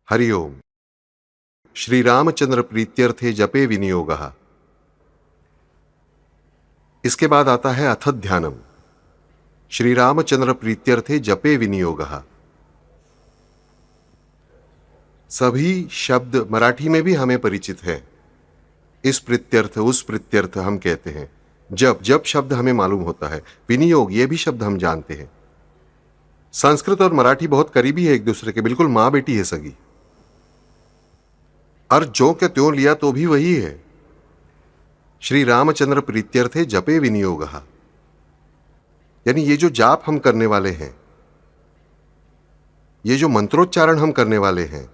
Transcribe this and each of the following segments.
हरि ओम। श्री रामचंद्र प्रीत्यर्थे जपे विनियोगः। इसके बाद आता है अथ ध्यानम। श्री रामचंद्र प्रीत्यर्थे जपे विनियोगः। सभी शब्द मराठी में भी हमें परिचित है। इस प्रीत्यर्थ उस प्रीत्यर्थ हम कहते हैं। जप जप शब्द हमें मालूम होता है। विनियोग ये भी शब्द हम जानते हैं। संस्कृत और मराठी बहुत करीबी है एक दूसरे के, बिल्कुल मां बेटी है सगी। अर्थ जो के त्यों लिया तो भी वही है। श्री रामचंद्र प्रीत्यर्थे जपे विनियोगः, यानी ये जो जाप हम करने वाले हैं, ये जो मंत्रोच्चारण हम करने वाले हैं,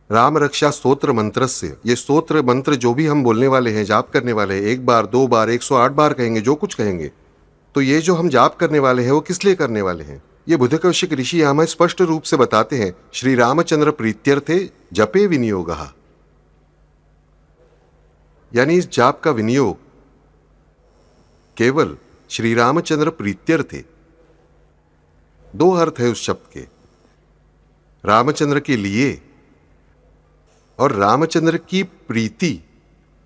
राम रक्षा स्तोत्र मंत्र से, ये स्तोत्र मंत्र जो भी हम बोलने वाले हैं, जाप करने वाले हैं, 1 बार 2 बार 108 बार कहेंगे, जो कुछ कहेंगे, तो ये जो हम जाप करने वाले हैं वो किस लिए करने वाले हैं, ये बुद्धकौशिक ऋषि यहां हमें स्पष्ट रूप से बताते हैं। श्री रामचंद्र प्रीत्यर्थे जपे विनियोगः, यानी इस जाप का विनियोग केवल श्री रामचंद्र प्रीत्यर्थे। 2 अर्थ है उस शब्द के, रामचंद्र के लिए और रामचंद्र की प्रीति,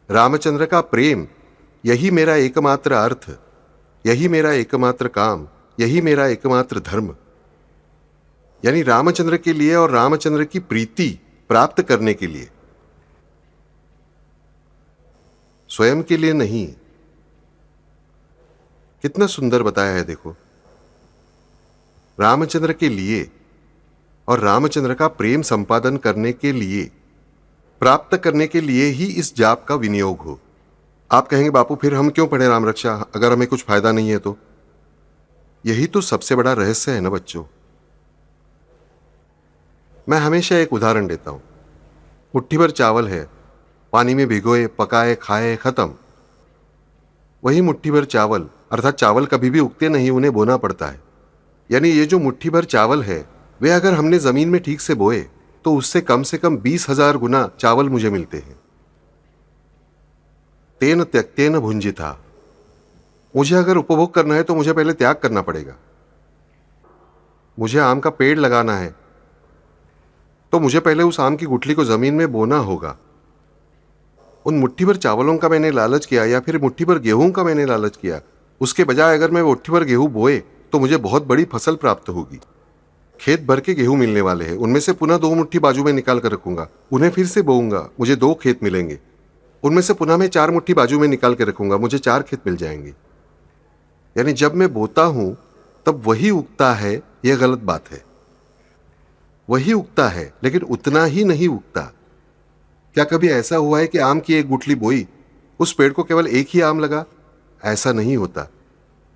रामचंद्र का प्रेम। यही मेरा एकमात्र अर्थ, यही मेरा एकमात्र काम, यही मेरा एकमात्र धर्म। यानी रामचंद्र के लिए और रामचंद्र की प्रीति प्राप्त करने के लिए, स्वयं के लिए नहीं। कितना सुंदर बताया है देखो, रामचंद्र के लिए और रामचंद्र का प्रेम संपादन करने के लिए, प्राप्त करने के लिए ही इस जाप का विनियोग हो। आप कहेंगे बापू फिर हम क्यों पढ़े राम रक्षा अगर हमें कुछ फायदा नहीं है तो? यही तो सबसे बड़ा रहस्य है ना बच्चों। मैं हमेशा एक उदाहरण देता हूं। मुट्ठी भर चावल है, पानी में भिगोए, पकाए, खाए, खत्म। वही मुट्ठी भर चावल, अर्थात चावल कभी भी उगते नहीं, उन्हें बोना पड़ता है। यानी ये जो मुट्ठी भर चावल है, वे अगर हमने जमीन में ठीक से बोए तो उससे कम से कम 20,000 गुना चावल मुझे मिलते हैं। तेन त्यक्तेन भुंजिता। मुझे अगर उपभोग करना है तो मुझे पहले त्याग करना पड़ेगा। मुझे आम का पेड़ लगाना है तो मुझे पहले उस आम की गुठली को जमीन में बोना होगा। उन मुट्ठी भर चावलों का मैंने लालच किया या फिर मुट्ठी भर गेहूं का मैंने लालच किया, उसके बजाय अगर मैं मुट्ठी भर गेहूं बोए तो मुझे बहुत बड़ी फसल प्राप्त होगी। खेत भर के गेहूं मिलने वाले हैं, उनमें से पुनः 2 मुट्ठी बाजू में निकाल कर रखूंगा, उन्हें फिर से बोऊंगा, मुझे 2 खेत मिलेंगे। उनमें से पुनः मैं 4 मुट्ठी बाजू में निकाल के रखूंगा, मुझे 4 खेत मिल जाएंगे। यानी जब मैं बोता हूं तब वही उगता है, यह गलत बात है। वही उगता है लेकिन उतना ही नहीं उगता। क्या कभी ऐसा हुआ है कि आम की एक गुठली बोई, उस पेड़ को केवल एक ही आम लगा? ऐसा नहीं होता।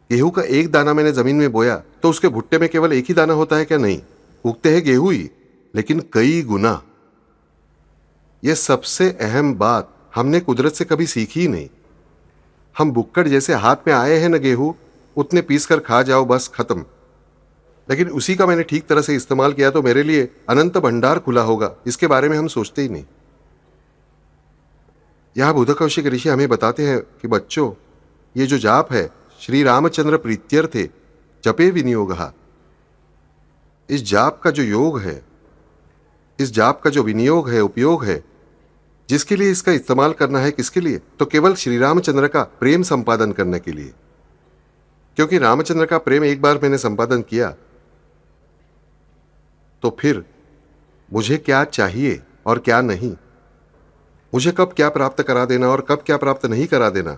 गेहूं का एक दाना मैंने जमीन में बोया तो उसके भुट्टे में केवल एक ही दाना होता है क्या? नहीं, उगते हैं गेहूं ही, लेकिन कई गुना। यह सबसे अहम बात हमने कुदरत से कभी सीखी ही नहीं। हम बुक्कड़ जैसे हाथ में आए हैं ना गेहूं, उतने पीस कर खा जाओ, बस खत्म। लेकिन उसी का मैंने ठीक तरह से इस्तेमाल किया तो मेरे लिए अनंत भंडार खुला होगा, इसके बारे में हम सोचते ही नहीं। यहां बुद्धकौशिक ऋषि हमें बताते हैं कि बच्चों, ये जो जाप है श्री रामचंद्र प्रीत्यर्थे जपे विनियोगः, इस जाप का जो योग है, इस जाप का जो विनियोग है, उपयोग है, जिसके लिए इसका इस्तेमाल करना है, किसके लिए? तो केवल श्री रामचंद्र का प्रेम संपादन करने के लिए। क्योंकि रामचंद्र का प्रेम एक बार मैंने संपादन किया तो फिर मुझे क्या चाहिए और क्या नहीं, मुझे कब क्या प्राप्त करा देना और कब क्या प्राप्त नहीं करा देना,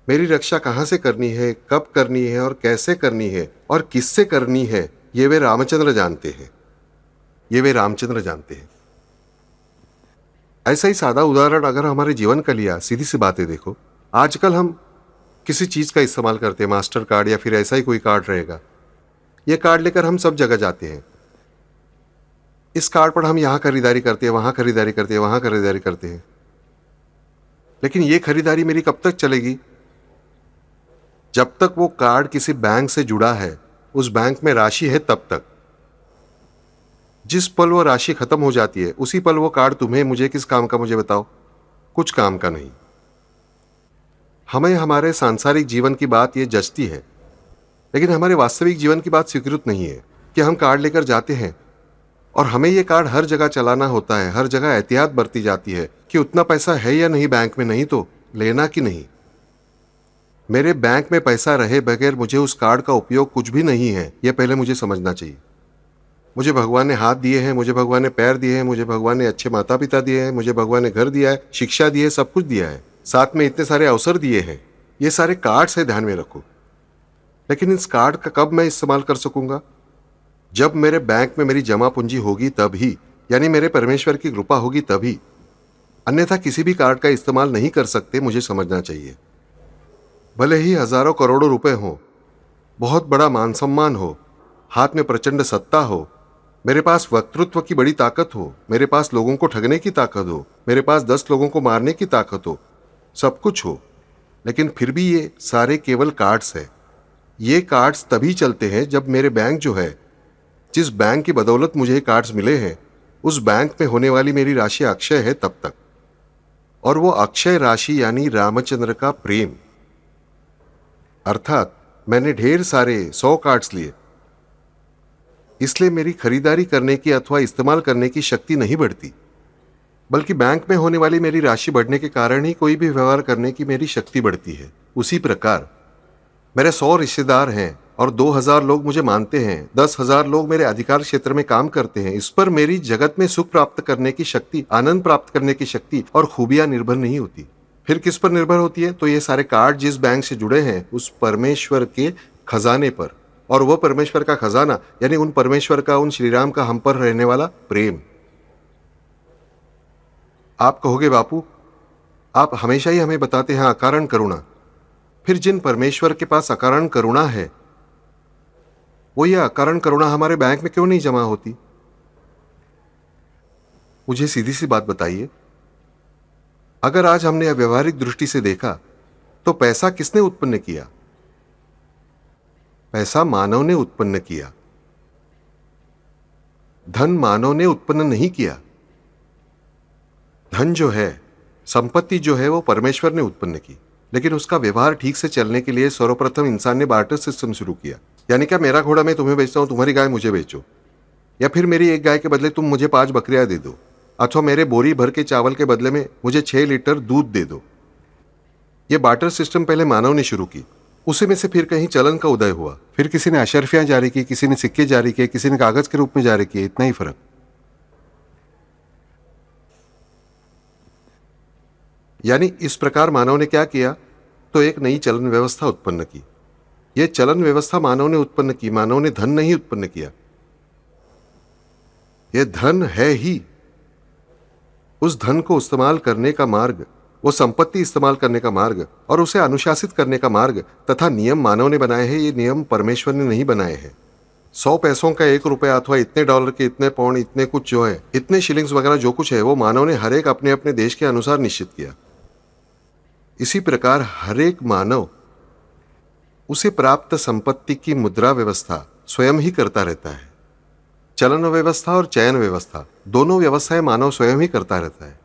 मेरी रक्षा कहां से करनी है, कब करनी है और कैसे करनी है और किससे करनी है, ये वे रामचंद्र जानते हैं। ये वे रामचंद्र जानते हैं। ऐसा ही सादा उदाहरण अगर हमारे जीवन का लिया, सीधी सी बात है देखो, आजकल हम किसी चीज का इस्तेमाल करते हैं, मास्टर कार्ड या फिर ऐसा ही कोई कार्ड रहेगा। यह कार्ड लेकर हम सब जगह जाते हैं। इस कार्ड पर हम यहां खरीदारी करते हैं, वहां खरीदारी करते हैं, वहां खरीदारी करते हैं। लेकिन यह खरीदारी मेरी कब तक चलेगी? जब तक वो कार्ड किसी बैंक से जुड़ा है, उस बैंक में राशि है, तब तक। जिस पल वो राशि खत्म हो जाती है, उसी पल वो कार्ड तुम्हें मुझे किस काम का, मुझे बताओ? कुछ काम का नहीं। हमें हमारे सांसारिक जीवन की बात ये जचती है, लेकिन हमारे वास्तविक जीवन की बात स्वीकृत नहीं है कि हम कार्ड लेकर जाते हैं और हमें ये कार्ड हर जगह चलाना होता है। हर जगह एहतियात बरती जाती है कि उतना पैसा है या नहीं बैंक में, नहीं तो लेना कि नहीं। मेरे बैंक में पैसा रहे बगैर मुझे उस कार्ड का उपयोग कुछ भी नहीं है, यह पहले मुझे समझना चाहिए। मुझे भगवान ने हाथ दिए हैं, मुझे भगवान ने पैर दिए हैं, मुझे भगवान ने अच्छे माता पिता दिए हैं, मुझे भगवान ने घर दिया है, शिक्षा दी है, सब कुछ दिया है, साथ में इतने सारे अवसर दिए हैं। ये सारे कार्ड्स है, ध्यान में रखो। लेकिन इस कार्ड का कब मैं इस्तेमाल कर सकूंगा? जब मेरे बैंक में मेरी जमा पूंजी होगी तभी, यानी मेरे परमेश्वर की कृपा होगी तभी। अन्यथा किसी भी कार्ड का इस्तेमाल नहीं कर सकते, मुझे समझना चाहिए। भले ही हजारों करोड़ों रुपए हो, बहुत बड़ा मान सम्मान हो, हाथ में प्रचंड सत्ता हो, मेरे पास वक्तृत्व की बड़ी ताकत हो, मेरे पास लोगों को ठगने की ताकत हो, मेरे पास 10 लोगों को मारने की ताकत हो, सब कुछ हो, लेकिन फिर भी ये सारे केवल कार्ड्स है। ये कार्ड्स तभी चलते हैं जब मेरे बैंक जो है, जिस बैंक की बदौलत मुझे ये कार्ड्स मिले हैं, उस बैंक में होने वाली मेरी राशि अक्षय है तब तक। और वो अक्षय राशि यानी रामचंद्र का प्रेम। अर्थात मैंने ढेर सारे 100 कार्ड्स लिए, इसलिए मेरी खरीदारी करने की अथवा इस्तेमाल करने की शक्ति नहीं बढ़ती, बल्कि बैंक में होने वाली मेरी राशि बढ़ने के कारण ही कोई भी व्यवहार करने की मेरी शक्ति बढ़ती है। उसी प्रकार मेरे 100 रिश्तेदार हैं और 2000 लोग मुझे मानते हैं, 10,000 लोग मेरे अधिकार क्षेत्र में काम करते हैं। इस पर मेरी जगत में सुख प्राप्त करने की शक्ति, आनंद प्राप्त करने की शक्ति और खूबियां निर्भर नहीं होती। फिर किस पर निर्भर होती है? तो ये सारे कार्ड जिस बैंक से जुड़े हैं उस परमेश्वर के खजाने पर, और वह परमेश्वर का खजाना यानी उन परमेश्वर का, उन श्री राम का हम पर रहने वाला प्रेम। आप कहोगे बापू, आप हमेशा ही हमें बताते हैं अकारण करुणा। फिर जिन परमेश्वर के पास अकारण करुणा है, वो ये अकारण करुणा हमारे बैंक में क्यों नहीं जमा होती? मुझे सीधी सी बात बताइए, अगर आज हमने व्यवहारिक दृष्टि से देखा तो पैसा किसने उत्पन्न किया? पैसा मानव ने उत्पन्न किया। धन मानव ने उत्पन्न नहीं किया। धन जो है, संपत्ति जो है, वो परमेश्वर ने उत्पन्न की, लेकिन उसका व्यवहार ठीक से चलने के लिए सर्वप्रथम इंसान ने बार्टर सिस्टम शुरू किया। यानी क्या, मेरा घोड़ा मैं तुम्हें बेचता हूं, तुम्हारी गाय मुझे बेचो, या फिर मेरी एक गाय के बदले तुम मुझे 5 बकरियां दे दो, अथवा मेरे बोरी भर के चावल के बदले में मुझे 6 लीटर दूध दे दो। यह बार्टर सिस्टम पहले मानव ने शुरू की, उसी में से फिर कहीं चलन का उदय हुआ, फिर किसी ने अशर्फियां जारी की, किसी ने सिक्के जारी किए, किसी ने कागज के रूप में जारी किए, इतना ही फर्क। यानी इस प्रकार मानव ने क्या किया? तो एक नई चलन व्यवस्था उत्पन्न की। यह चलन व्यवस्था मानव ने उत्पन्न की, मानव ने धन नहीं उत्पन्न किया। यह धन है ही, उस धन को इस्तेमाल करने का मार्ग, वो संपत्ति इस्तेमाल करने का मार्ग और उसे अनुशासित करने का मार्ग तथा नियम मानव ने बनाए हैं। ये नियम परमेश्वर ने नहीं बनाए हैं। 100 पैसों का 1 रुपया अथवा इतने डॉलर के इतने पाउंड, इतने कुछ जो है, इतने शिलिंग्स वगैरह जो कुछ है, वो मानव ने हर एक अपने अपने देश के अनुसार निश्चित किया। इसी प्रकार हर एक मानव उसे प्राप्त संपत्ति की मुद्रा व्यवस्था स्वयं ही करता रहता है। चलन व्यवस्था और चयन व्यवस्था, दोनों व्यवस्थाएं मानव स्वयं ही करता रहता है।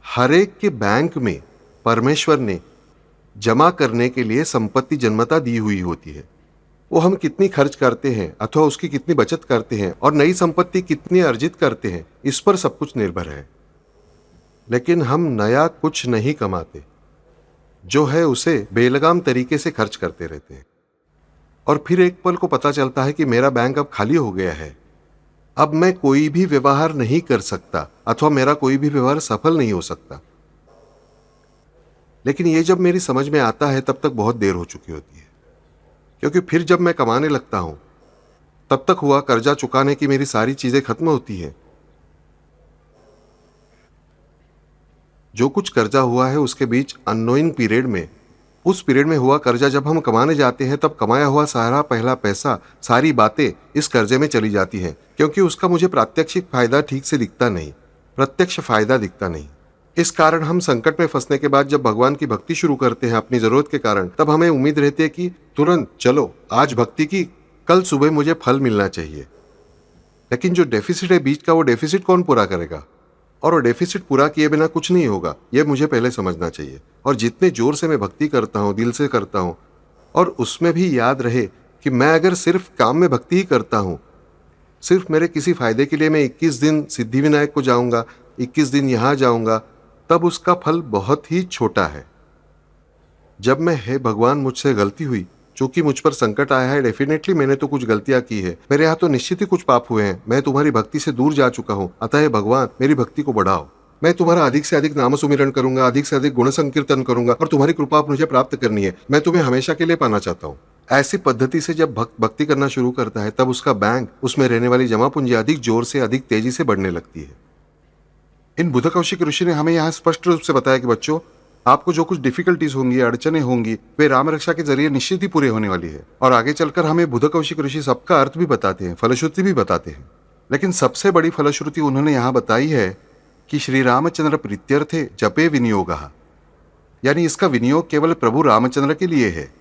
हर एक के बैंक में परमेश्वर ने जमा करने के लिए संपत्ति जन्मता दी हुई होती है। वो हम कितनी खर्च करते हैं अथवा उसकी कितनी बचत करते हैं और नई संपत्ति कितनी अर्जित करते हैं, इस पर सब कुछ निर्भर है। लेकिन हम नया कुछ नहीं कमाते, जो है उसे बेलगाम तरीके से खर्च करते रहते हैं, और फिर एक पल को पता चलता है कि मेरा बैंक अब खाली हो गया है, अब मैं कोई भी व्यवहार नहीं कर सकता अथवा मेरा कोई भी व्यवहार सफल नहीं हो सकता। लेकिन ये जब मेरी समझ में आता है तब तक बहुत देर हो चुकी होती है, क्योंकि फिर जब मैं कमाने लगता हूं तब तक हुआ कर्जा चुकाने की मेरी सारी चीजें खत्म होती हैं। जो कुछ कर्जा हुआ है उसके बीच अननोइंग पीरियड में, उस पीरियड में हुआ कर्जा, जब हम कमाने जाते हैं तब कमाया हुआ सारा पहला पैसा, सारी बातें इस कर्जे में चली जाती हैं, क्योंकि उसका मुझे प्रात्यक्षिक फायदा ठीक से दिखता नहीं, प्रत्यक्ष फायदा दिखता नहीं। इस कारण हम संकट में फंसने के बाद जब भगवान की भक्ति शुरू करते हैं अपनी जरूरत के कारण, तब हमें उम्मीद रहती है कि तुरंत चलो आज भक्ति की, कल सुबह मुझे फल मिलना चाहिए। लेकिन जो डेफिसिट है बीच का, वो डेफिसिट कौन पूरा करेगा? और डेफिसिट पूरा किए बिना कुछ नहीं होगा, यह मुझे पहले समझना चाहिए। और जितने जोर से मैं भक्ति करता हूँ, दिल से करता हूँ, और उसमें भी याद रहे कि मैं अगर सिर्फ काम में भक्ति ही करता हूँ, सिर्फ मेरे किसी फायदे के लिए मैं 21 दिन सिद्धिविनायक को जाऊंगा, 21 दिन यहाँ जाऊंगा, तब उसका फल बहुत ही छोटा है। जब मैं, हे भगवान मुझसे गलती हुई, चूंकि मुझ पर संकट आया है, डेफिनेटली मैंने तो कुछ गलतियां की है, मेरे यहाँ तो निश्चित ही कुछ पाप हुए हैं, मैं तुम्हारी भक्ति से दूर जा चुका हूँ, अतः हे भगवान मेरी भक्ति को बढ़ाओ, मैं तुम्हारा अधिक से अधिक नाम सुमिरन करूंगा, अधिक से अधिक गुण संकीर्तन करूंगा, और तुम्हारी कृपा मुझे प्राप्त करनी है, मैं तुम्हें हमेशा के लिए पाना चाहता हूँ। ऐसी पद्धति से जब भक्त भक्ति करना शुरू करता है, तब उसका बैंक, उसमें रहने वाली जमा पूंजी अधिक जोर से, अधिक तेजी से बढ़ने लगती है। इन बुध कौशिक ऋषि ने हमें यहाँ स्पष्ट रूप से बताया कि बच्चों, आपको जो कुछ डिफिकल्टीज होंगी, अड़चने होंगी, वे राम रक्षा के जरिए निश्चित ही पूरे होने वाली है। और आगे चलकर हमें बुध कौशिक ऋषि सबका अर्थ भी बताते हैं, फलश्रुति भी बताते हैं। लेकिन सबसे बड़ी फलश्रुति उन्होंने यहाँ बताई है कि श्री रामचंद्र प्रीत्यर्थे जपे विनियोगः, यानी इसका विनियोग केवल प्रभु रामचंद्र के लिए है।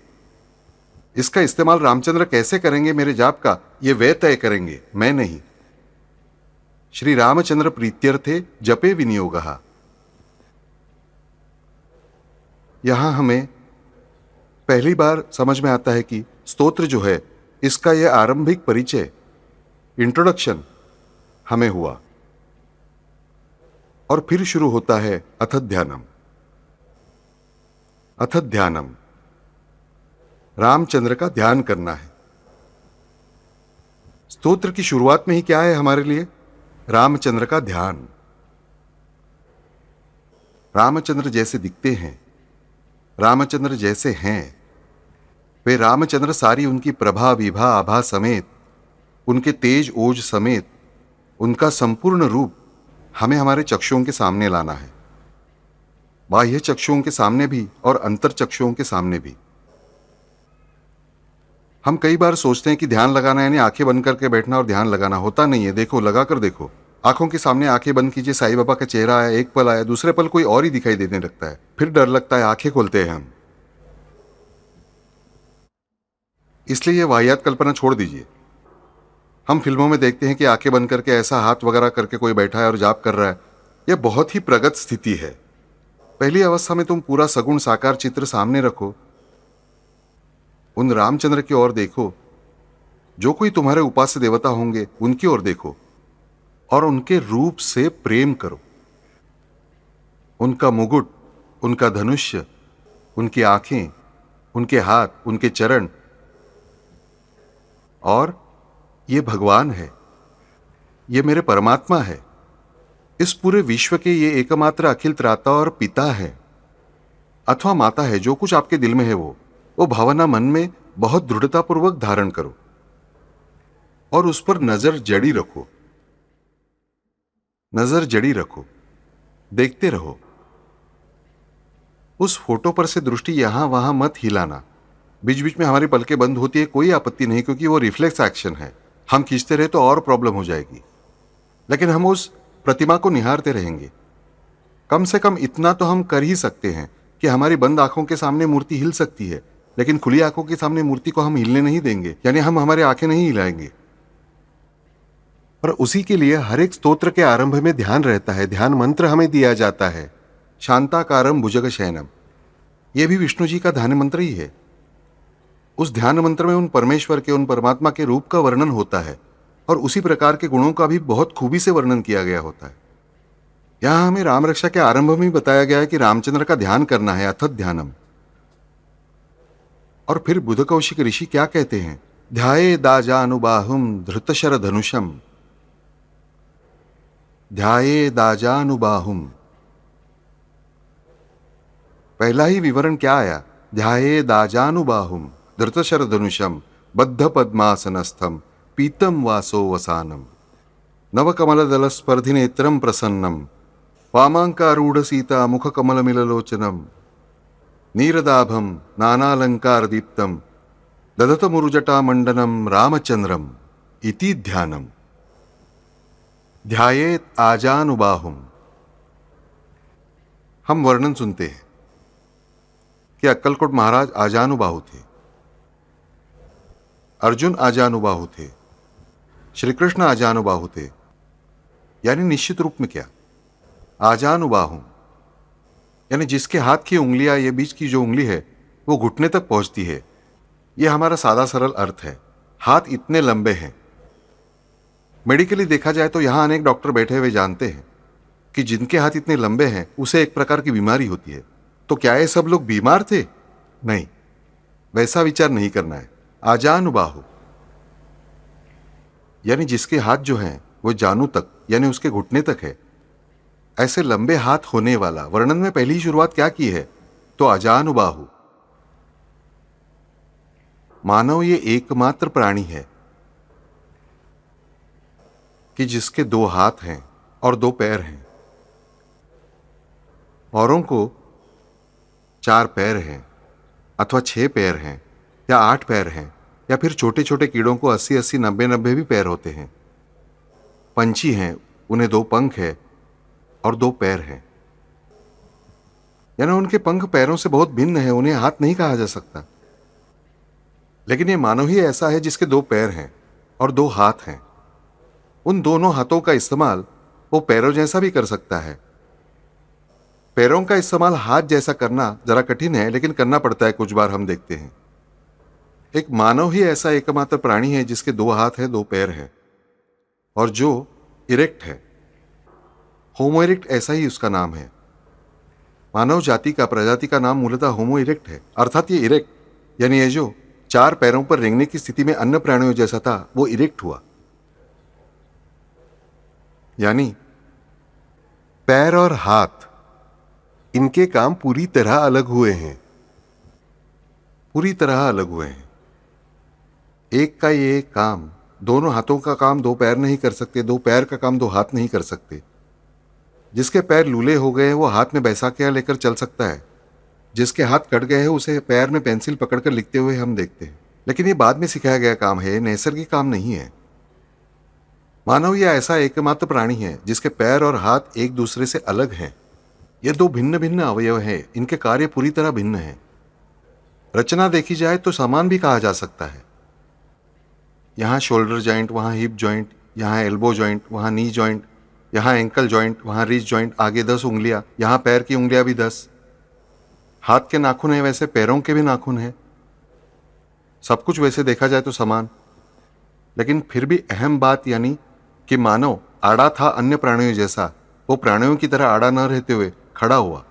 इसका इस्तेमाल रामचंद्र कैसे करेंगे मेरे जाप का, ये वे तय करेंगे, मैं नहीं। श्री रामचंद्र प्रीत्यर्थे जपे विनियोगः, यहां हमें पहली बार समझ में आता है कि स्तोत्र जो है, इसका यह आरंभिक परिचय, इंट्रोडक्शन हमें हुआ, और फिर शुरू होता है अथ ध्यानम। अथ ध्यानम, रामचंद्र का ध्यान करना है। स्तोत्र की शुरुआत में ही क्या है हमारे लिए? रामचंद्र का ध्यान। रामचंद्र जैसे दिखते हैं, रामचंद्र जैसे हैं, वे रामचंद्र सारी उनकी प्रभा विभा आभा समेत, उनके तेज ओज समेत, उनका संपूर्ण रूप हमें हमारे चक्षुओं के सामने लाना है, बाह्य चक्षुओं के सामने भी और अंतर चक्षुओं के सामने भी। हम कई बार सोचते हैं कि ध्यान लगाना यानी आंखें बंद करके बैठना और ध्यान लगाना, होता नहीं है। देखो, लगा कर देखो, आंखों के सामने आंखें बंद कीजिए, साईं बाबा का चेहरा आया, एक पल आया, दूसरे पल कोई और ही दिखाई देने लगता है, फिर डर लगता है, आंखें खोलते हैं हम। इसलिए ये वाहियात कल्पना छोड़ दीजिए। हम फिल्मों में देखते हैं कि आंखें बंद करके ऐसा हाथ वगैरह करके कोई बैठा है और जाप कर रहा है। यह बहुत ही प्रगत स्थिति है। पहली अवस्था में तुम पूरा सगुण साकार चित्र सामने रखो, उन रामचंद्र की ओर देखो, जो कोई तुम्हारे उपास्य देवता होंगे उनकी ओर देखो, और उनके रूप से प्रेम करो। उनका मुकुट, उनका धनुष्य, उनकी आंखें, उनके हाथ, उनके चरण, और ये भगवान है, ये मेरे परमात्मा है, इस पूरे विश्व के ये एकमात्र अखिल त्राता और पिता है, अथवा माता है। जो कुछ आपके दिल में है वो भावना मन में बहुत दृढ़तापूर्वक धारण करो और उस पर नजर जड़ी रखो, नजर जड़ी रखो, देखते रहो। उस फोटो पर से दृष्टि यहां वहां मत हिलाना। बीच बीच में हमारी पलकें बंद होती है, कोई आपत्ति नहीं, क्योंकि वो रिफ्लेक्स एक्शन है। हम खींचते रहे तो और प्रॉब्लम हो जाएगी, लेकिन हम उस प्रतिमा को निहारते रहेंगे। कम से कम इतना तो हम कर ही सकते हैं कि हमारी बंद आंखों के सामने मूर्ति हिल सकती है, लेकिन खुली आंखों के सामने मूर्ति को हम हिलने नहीं देंगे, यानी हम हमारी आंखें नहीं हिलाएंगे। और उसी के लिए हर एक स्तोत्र के आरंभ में ध्यान रहता है। ध्यान मंत्र हमें दिया जाता है, शांताकारम भुजग शयनम। यह भी विष्णु जी का ध्यान मंत्र ही है। उस ध्यान मंत्र में उन परमेश्वर के, उन परमात्मा के रूप का वर्णन होता है, और उसी प्रकार के गुणों का भी बहुत खूबी से वर्णन किया गया होता है। यहां हमें राम रक्षा के आरंभ में बताया गया है कि रामचंद्र का ध्यान करना है, अथत ध्यानम। और फिर बुध कौशिक ऋषि क्या कहते हैं? ध्याये दाजानुबाहुम धृतशर धनुषम, ध्याये दाजानुबाहुम। पहला ही विवरण क्या आया? ध्याये दाजानुबाहुम धृतशर धनुषम बद्ध पद्मासनस्थम पीतम वासो वसानम नवकमलदल स्पर्धि नेत्रम प्रसन्नम वामांकारूढ़ सीता मुख कमल मिललोचनम नीरदाभम नानालंकार दीप्तम दधत मुरुजटा मंडनम रामचंद्रम इति ध्यानम। ध्यायेत आजानुबाहुम। हम वर्णन सुनते हैं कि अक्कलकोट महाराज आजानुबाहु थे, अर्जुन आजानुबाहु थे, श्री कृष्ण आजानुबाहु थे। यानी निश्चित रूप में क्या? आजानुबाहु यानी जिसके हाथ की उंगलियां, ये बीच की जो उंगली है वो घुटने तक पहुंचती है, ये हमारा सादा सरल अर्थ है। हाथ इतने लंबे हैं। मेडिकली देखा जाए तो यहां अनेक डॉक्टर बैठे हुए जानते हैं कि जिनके हाथ इतने लंबे हैं उसे एक प्रकार की बीमारी होती है। तो क्या ये सब लोग बीमार थे? नहीं, वैसा विचार नहीं करना है। आजानुबाहु यानी जिसके हाथ जो हैं वो जानू तक यानी उसके घुटने तक है, ऐसे लंबे हाथ होने वाला। वर्णन में पहली ही शुरुआत क्या की है? तो अजानुबाहु। मानव ये एकमात्र प्राणी है कि जिसके 2 हाथ हैं और 2 पैर हैं। औरों को 4 पैर हैं अथवा 6 पैर हैं या 8 पैर हैं, या फिर छोटे छोटे कीड़ों को 80-80, 90-90 भी पैर होते हैं। पंछी हैं, उन्हें 2 पंख है और 2 पैर हैं, यानी उनके पंख पैरों से बहुत भिन्न है, उन्हें हाथ नहीं कहा जा सकता। लेकिन ये मानव ही ऐसा है जिसके 2 पैर हैं और 2 हाथ हैं। उन दोनों हाथों का इस्तेमाल वो पैरों जैसा भी कर सकता है। पैरों का इस्तेमाल हाथ जैसा करना जरा कठिन है, लेकिन करना पड़ता है, कुछ बार हम देखते हैं। एक मानव ही ऐसा एकमात्र प्राणी है जिसके 2 हाथ है, 2 पैर है और जो इरेक्ट है। होमो इरेक्ट ऐसा ही उसका नाम है। मानव जाति का, प्रजाति का नाम मूलतः होमो इरेक्ट है, अर्थात ये इरेक्ट यानी ये जो 4 पैरों पर रेंगने की स्थिति में अन्य प्राणियों जैसा था वो इरेक्ट हुआ। यानी पैर और हाथ, इनके काम पूरी तरह अलग हुए हैं, पूरी तरह अलग हुए हैं। एक का ये काम, दोनों हाथों का काम 2 पैर नहीं कर सकते, 2 पैर का काम 2 हाथ नहीं कर सकते। जिसके पैर लूले हो गए हैं वो हाथ में बैसाखियां लेकर चल सकता है। जिसके हाथ कट गए हैं उसे पैर में पेंसिल पकड़कर लिखते हुए हम देखते हैं। लेकिन ये बाद में सिखाया गया काम है, नैसर्गिक काम नहीं है। मानव यह ऐसा एकमात्र प्राणी है जिसके पैर और हाथ एक दूसरे से अलग हैं। ये 2 भिन्न भिन्न अवयव हैं, इनके कार्य पूरी तरह भिन्न हैं। रचना देखी जाए तो समान भी कहा जा सकता है। यहाँ शोल्डर जॉइंट, वहाँ हिप जॉइंट, यहाँ एल्बो जॉइंट, वहाँ नी जॉइंट, यहाँ एंकल जॉइंट, वहाँ रिस्ट जॉइंट, आगे 10 उंगलियां, यहाँ पैर की उंगलियां भी 10। हाथ के नाखून है वैसे पैरों के भी नाखून है। सब कुछ वैसे देखा जाए तो समान, लेकिन फिर भी अहम बात यानी कि मानव आड़ा था अन्य प्राणियों जैसा, वो प्राणियों की तरह आड़ा न रहते हुए खड़ा हुआ।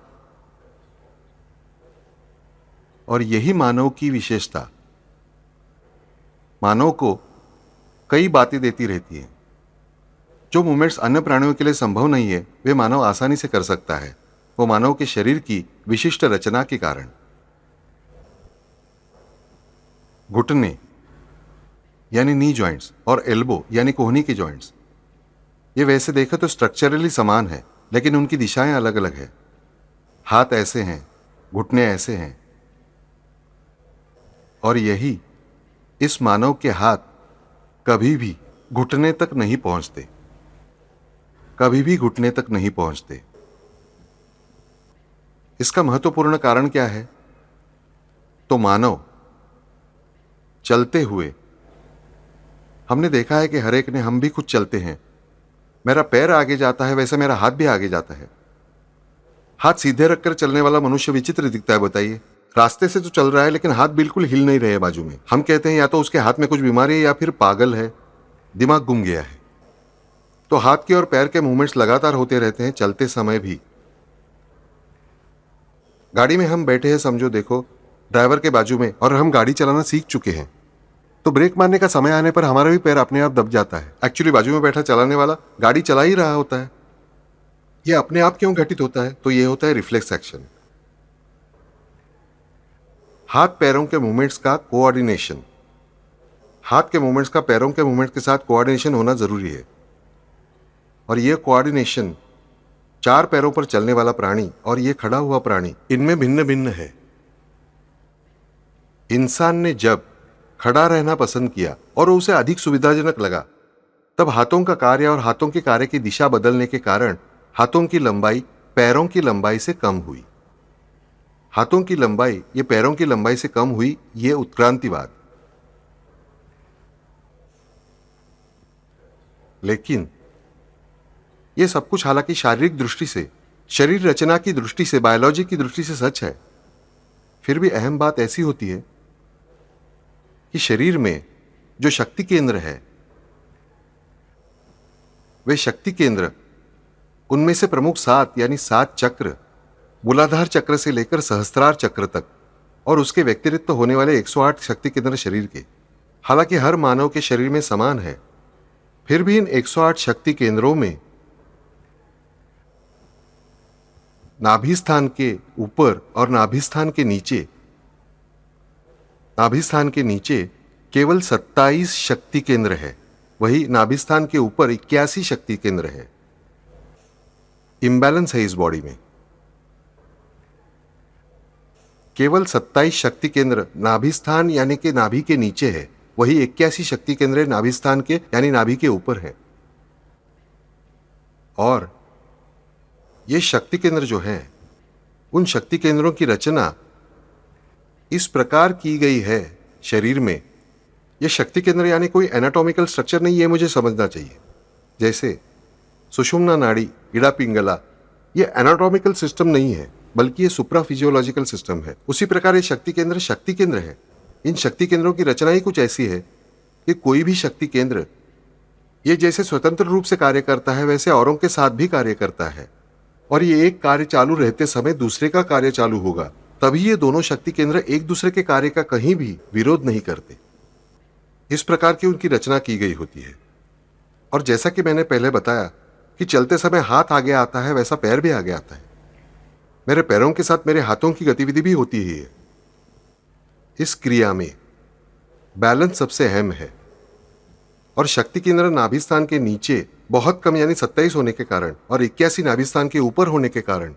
और यही मानव की विशेषता मानव को कई बातें देती रहती है। जो मूवमेंट्स अन्य प्राणियों के लिए संभव नहीं है वे मानव आसानी से कर सकता है, वो मानव के शरीर की विशिष्ट रचना के कारण। घुटने यानी नी जॉइंट्स और एल्बो यानी कोहनी के जॉइंट्स, ये वैसे देखें तो स्ट्रक्चरली समान है, लेकिन उनकी दिशाएं अलग अलग है। हाथ ऐसे हैं, घुटने ऐसे हैं, और यही इस मानव के हाथ कभी भी घुटने तक नहीं पहुंचते, कभी भी घुटने तक नहीं पहुंचते। इसका महत्वपूर्ण कारण क्या है? तो मानव चलते हुए, हमने देखा है कि हर एक ने, हम भी खुद चलते हैं, मेरा पैर आगे जाता है वैसे मेरा हाथ भी आगे जाता है। हाथ सीधे रखकर चलने वाला मनुष्य विचित्र दिखता है, बताइए। रास्ते से तो चल रहा है लेकिन हाथ बिल्कुल हिल नहीं रहे बाजू में। हम कहते हैं या तो उसके हाथ में कुछ बीमारी है या फिर पागल है, दिमाग गुम गया है। तो हाथ के और पैर के मूवमेंट्स लगातार होते रहते हैं चलते समय भी। गाड़ी में हम बैठे हैं, समझो, देखो ड्राइवर के बाजू में, और हम गाड़ी चलाना सीख चुके हैं, तो ब्रेक मारने का समय आने पर हमारा भी पैर अपने आप दब जाता है। एक्चुअली बाजू में बैठा चलाने वाला गाड़ी चला ही रहा होता है। यह अपने आप क्यों घटित होता है? तो यह होता है रिफ्लेक्स एक्शन। हाथ पैरों के मूवमेंट्स का कोऑर्डिनेशन, हाथ के मूवमेंट्स का पैरों के मूवमेंट्स के साथ कोऑर्डिनेशन होना जरूरी है। और यह कोऑर्डिनेशन 4 पैरों पर चलने वाला प्राणी और यह खड़ा हुआ प्राणी, इनमें भिन्न भिन्न है। इंसान ने जब खड़ा रहना पसंद किया और उसे अधिक सुविधाजनक लगा, तब हाथों का कार्य और हाथों के कार्य की दिशा बदलने के कारण हाथों की लंबाई पैरों की लंबाई से कम हुई। हाथों की लंबाई ये पैरों की लंबाई से कम हुई, ये उत्क्रांतिवाद। लेकिन ये सब कुछ हालांकि शारीरिक दृष्टि से शरीर रचना की दृष्टि से, बायोलॉजी की दृष्टि से सच है। फिर भी अहम बात ऐसी होती है कि शरीर में जो शक्ति केंद्र है, वे शक्ति केंद्र, उनमें से प्रमुख 7 यानी 7 चक्र, मूलाधार चक्र से लेकर सहस्त्रार चक्र तक, और उसके व्यतिरिक्त होने वाले 108 शक्ति केंद्र शरीर के, हालांकि हर मानव के शरीर में समान है, फिर भी इन 108 शक्ति केंद्रों में नाभि स्थान के ऊपर और नाभि स्थान के नीचे केवल 27 शक्ति केंद्र है। वही नाभि स्थान के ऊपर 81 शक्ति केंद्र है। इम्बैलेंस है इस बॉडी में। केवल 27 शक्ति केंद्र नाभि स्थान यानी कि नाभि के नीचे है, वही 81 शक्ति केंद्र नाभि स्थान के यानी नाभि के ऊपर है। और ये शक्ति केंद्र जो है, उन शक्ति केंद्रों की रचना इस प्रकार की गई है शरीर में। ये शक्ति केंद्र यानी कोई एनाटॉमिकल स्ट्रक्चर नहीं है, मुझे समझना चाहिए। जैसे सुषुम्ना नाड़ी, इड़ा पिंगला, ये एनाटॉमिकल सिस्टम नहीं है, बल्कि ये सुप्रा फिजियोलॉजिकल सिस्टम है। उसी प्रकार ये शक्ति केंद्र है। इन शक्ति केंद्रों की रचना ही कुछ ऐसी है कि कोई भी शक्ति केंद्र ये जैसे स्वतंत्र रूप से कार्य करता है, वैसे औरों के साथ भी कार्य करता है। और ये एक कार्य चालू रहते समय दूसरे का कार्य चालू होगा, तभी ये दोनों शक्ति केंद्र एक दूसरे के कार्य का कहीं भी विरोध नहीं करते। इस प्रकार की उनकी रचना की गई होती है। और जैसा कि मैंने पहले बताया कि चलते समय हाथ आगे आता है, वैसा पैर भी आगे आता है। मेरे पैरों के साथ मेरे हाथों की गतिविधि भी होती ही है। इस क्रिया में बैलेंस सबसे अहम है। और शक्ति केंद्र नाभि स्थान के नीचे बहुत कम यानी 27 होने के कारण और 81 नाभि स्थान के ऊपर होने के कारण,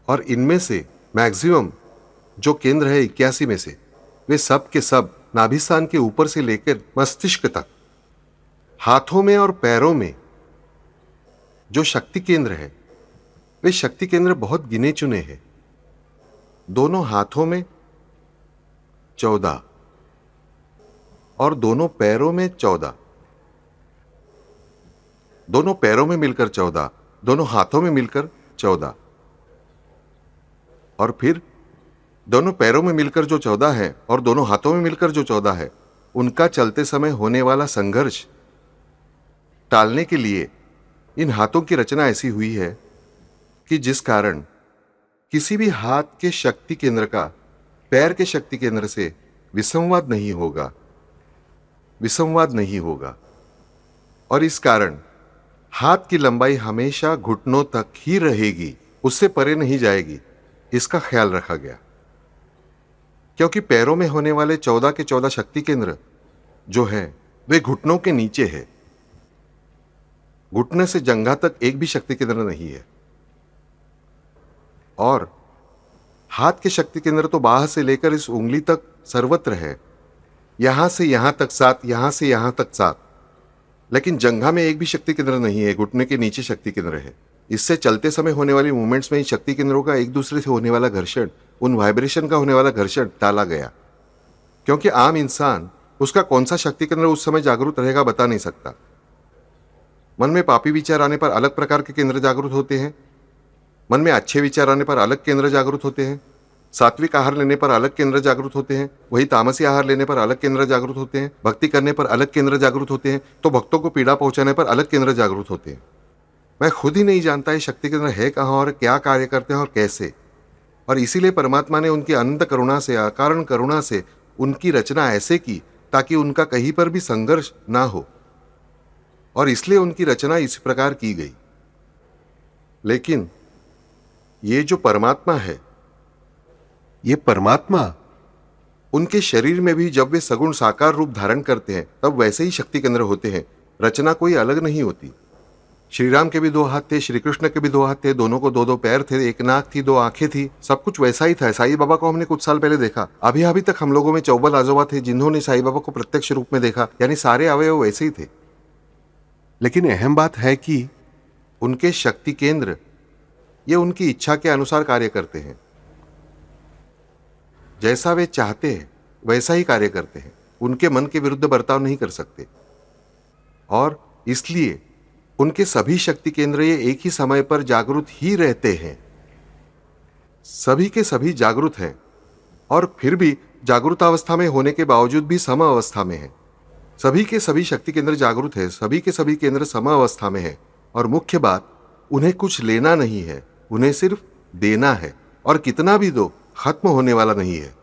और इनमें से मैक्सिमम जो केंद्र है 81 में से, वे सब के सब नाभि स्थान के ऊपर से लेकर मस्तिष्क तक, हाथों में और पैरों में जो शक्ति केंद्र है, वे शक्ति केंद्र बहुत गिने चुने हैं। दोनों हाथों में 14 और दोनों पैरों में 14, दोनों पैरों में मिलकर 14, दोनों हाथों में मिलकर 14, और फिर दोनों पैरों में मिलकर जो 14 है और दोनों हाथों में मिलकर जो 14 है, उनका चलते समय होने वाला संघर्ष टालने के लिए इन हाथों की रचना ऐसी हुई है कि जिस कारण किसी भी हाथ के शक्ति केंद्र का पैर के शक्ति केंद्र से विसंवाद नहीं होगा। और इस कारण हाथ की लंबाई हमेशा घुटनों तक ही रहेगी, उससे परे नहीं जाएगी। इसका ख्याल रखा गया, क्योंकि पैरों में होने वाले 14 के 14 शक्ति केंद्र जो है, वे घुटनों के नीचे है। घुटने से जंघा तक एक भी शक्ति केंद्र नहीं है। और हाथ के शक्ति केंद्र तो बाह से लेकर इस उंगली तक सर्वत्र है। यहां से यहां तक 7, यहां से यहां तक 7, लेकिन जंघा में एक भी शक्ति केंद्र नहीं है, घुटने के नीचे शक्ति केंद्र है। इससे चलते समय होने वाली मूवमेंट्स में इन शक्ति केंद्रों का एक दूसरे से होने वाला घर्षण, उन वाइब्रेशन का होने वाला घर्षण टाला गया, क्योंकि आम इंसान उसका कौन सा शक्ति केंद्र उस समय जागरूक रहेगा बता नहीं सकता। मन में पापी विचार आने पर अलग प्रकार के केंद्र जागरूक होते हैं, मन में अच्छे विचार आने पर अलग केंद्र जागरूक होते हैं, सात्विक आहार लेने पर अलग केंद्र जागरूक होते हैं, वही तामसी आहार लेने पर अलग केंद्र जागरूक होते हैं, भक्ति करने पर अलग केंद्र जागरूक होते हैं, तो भक्तों को पीड़ा पहुंचाने पर अलग केंद्र जागरूक होते हैं। मैं खुद ही नहीं जानता ये शक्ति केंद्र है कहाँ और क्या कार्य करते हैं और कैसे। और इसीलिए परमात्मा ने उनकी अनंत करुणा से, अकारण करुणा से उनकी रचना ऐसे की ताकि उनका कहीं पर भी संघर्ष ना हो, और इसलिए उनकी रचना इस प्रकार की गई। लेकिन ये जो परमात्मा है, ये परमात्मा उनके शरीर में भी जब वे सगुण साकार रूप धारण करते हैं तब वैसे ही शक्ति केंद्र होते हैं। रचना कोई अलग नहीं होती। श्री राम के भी 2 हाथ थे, श्री कृष्ण के भी 2 हाथ थे, दोनों को 2-2 पैर थे, एक नाक थी, 2 आंखें थी, सब कुछ वैसा ही था। साईं बाबा को हमने कुछ साल पहले देखा। अभी तक हम लोगों में 54 आजोबा थे जिन्होंने साईं बाबा को प्रत्यक्ष रूप में देखा, यानी सारे अवयव वैसे ही थे। लेकिन अहम बात है कि उनके शक्ति केंद्र ये उनकी इच्छा के अनुसार कार्य करते हैं। जैसा वे चाहते हैं वैसा ही कार्य करते हैं, उनके मन के विरुद्ध बर्ताव नहीं कर सकते। और इसलिए उनके सभी शक्ति केंद्र ये एक ही समय पर जागृत ही रहते हैं। सभी के सभी जागृत हैं और फिर भी जागृत अवस्था में होने के बावजूद भी सम अवस्था में है। सभी के सभी शक्ति केंद्र जागृत है, सभी के सभी केंद्र सम अवस्था में है। और मुख्य बात, उन्हें कुछ लेना नहीं है, उन्हें सिर्फ देना है, और कितना भी दो खत्म होने वाला नहीं है।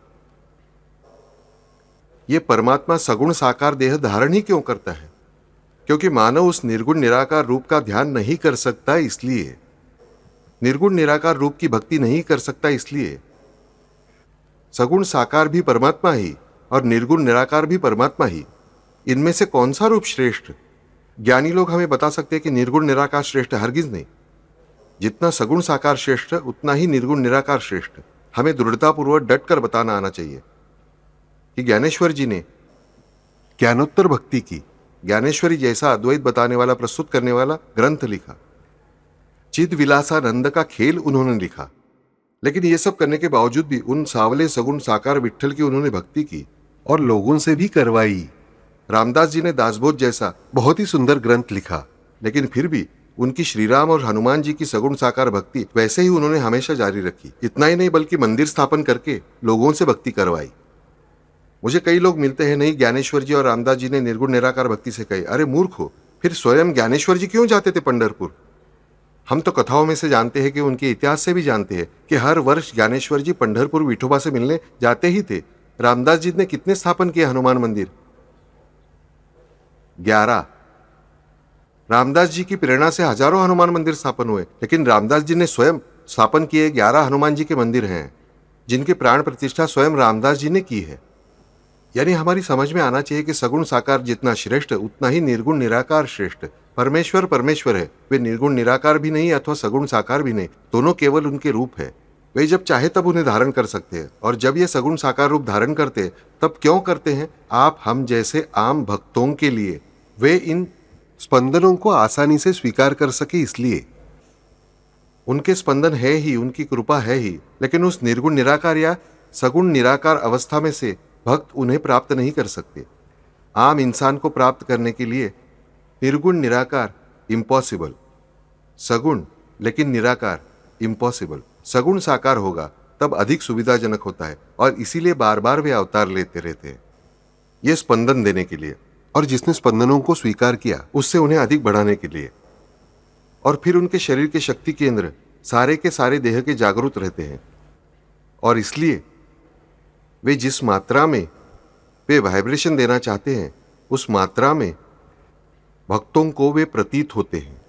यह परमात्मा सगुण साकार देह धारण ही क्यों करता है? क्योंकि मानव उस निर्गुण निराकार रूप का ध्यान नहीं कर सकता, इसलिए निर्गुण निराकार रूप की भक्ति नहीं कर सकता, इसलिए सगुण साकार भी परमात्मा ही और निर्गुण निराकार भी परमात्मा ही। इनमें से कौन सा रूप श्रेष्ठ? ज्ञानी लोग हमें बता सकते हैं कि निर्गुण निराकार श्रेष्ठ, हरगिज नहीं। जितना सगुण साकार श्रेष्ठ उतना ही निर्गुण निराकार श्रेष्ठ। हमें दृढ़तापूर्वक डट कर बताना आना चाहिए कि ज्ञानेश्वर जी ने ज्ञानोत्तर भक्ति की, ज्ञानेश्वरी जैसा अद्वैत बताने वाला, प्रस्तुत करने वाला ग्रंथ लिखा। चिद विलासानंद का खेल उन्होंने लिखा। लेकिन ये सब करने के बावजूद भी उन सावले सगुण साकार विट्ठल की उन्होंने भक्ति की और लोगों से भी करवाई। रामदास जी ने दासबोध जैसा बहुत ही सुंदर ग्रंथ लिखा, लेकिन फिर भी उनकी श्रीराम और हनुमान जी की सगुण साकार भक्ति वैसे ही उन्होंने हमेशा जारी रखी। इतना ही नहीं बल्कि मंदिर स्थापन करके लोगों से भक्ति करवाई। मुझे कई लोग मिलते हैं, नहीं ज्ञानेश्वर जी और रामदास जी ने निर्गुण निराकार भक्ति से कही। अरे मूर्ख हो, फिर स्वयं ज्ञानेश्वर जी क्यों जाते थे पंढरपुर? हम तो कथाओं में से जानते हैं कि उनके इतिहास से भी जानते हैं कि हर वर्ष ज्ञानेश्वर जी पंढरपुर विठोबा से मिलने जाते ही थे। रामदास जी ने कितने स्थापन किए हनुमान मंदिर? 11। रामदास जी की प्रेरणा से हजारों हनुमान मंदिर स्थापन हुए, लेकिन रामदास जी ने स्वयं स्थापन किए 11 हनुमान जी के मंदिर हैं, जिनके प्राण प्रतिष्ठा स्वयं रामदास जी ने की है। यानी हमारी समझ में आना चाहिए कि सगुण साकार जितना श्रेष्ठ उतना ही निर्गुण निराकार श्रेष्ठ। परमेश्वर परमेश्वर है, वे निर्गुण निराकार भी नहीं अथवा सगुण साकार भी नहीं, दोनों केवल उनके रूप है। वे जब चाहे तब उन्हें धारण कर सकते हैं, और जब ये सगुण साकार रूप धारण करते हैं तब क्यों करते हैं? आप हम जैसे आम भक्तों के लिए, वे इन स्पंदनों को आसानी से स्वीकार कर सके, इसलिए उनके स्पंदन है ही, उनकी कृपा है ही। लेकिन उस निर्गुण निराकार या सगुण निराकार अवस्था में से भक्त उन्हें प्राप्त नहीं कर सकते। आम इंसान को प्राप्त करने के लिए निर्गुण निराकार इम्पॉसिबल, सगुण लेकिन निराकार इम्पॉसिबल। सगुण साकार होगा तब अधिक सुविधाजनक होता है, और इसीलिए बार बार वे अवतार लेते रहते हैं ये स्पंदन देने के लिए, और जिसने स्पंदनों को स्वीकार किया उससे उन्हें अधिक बढ़ाने के लिए। और फिर उनके शरीर के शक्ति केंद्र सारे के सारे देह के जागरूक रहते हैं, और इसलिए वे जिस मात्रा में वे वाइब्रेशन देना चाहते हैं उस मात्रा में भक्तों को वे प्रतीत होते हैं।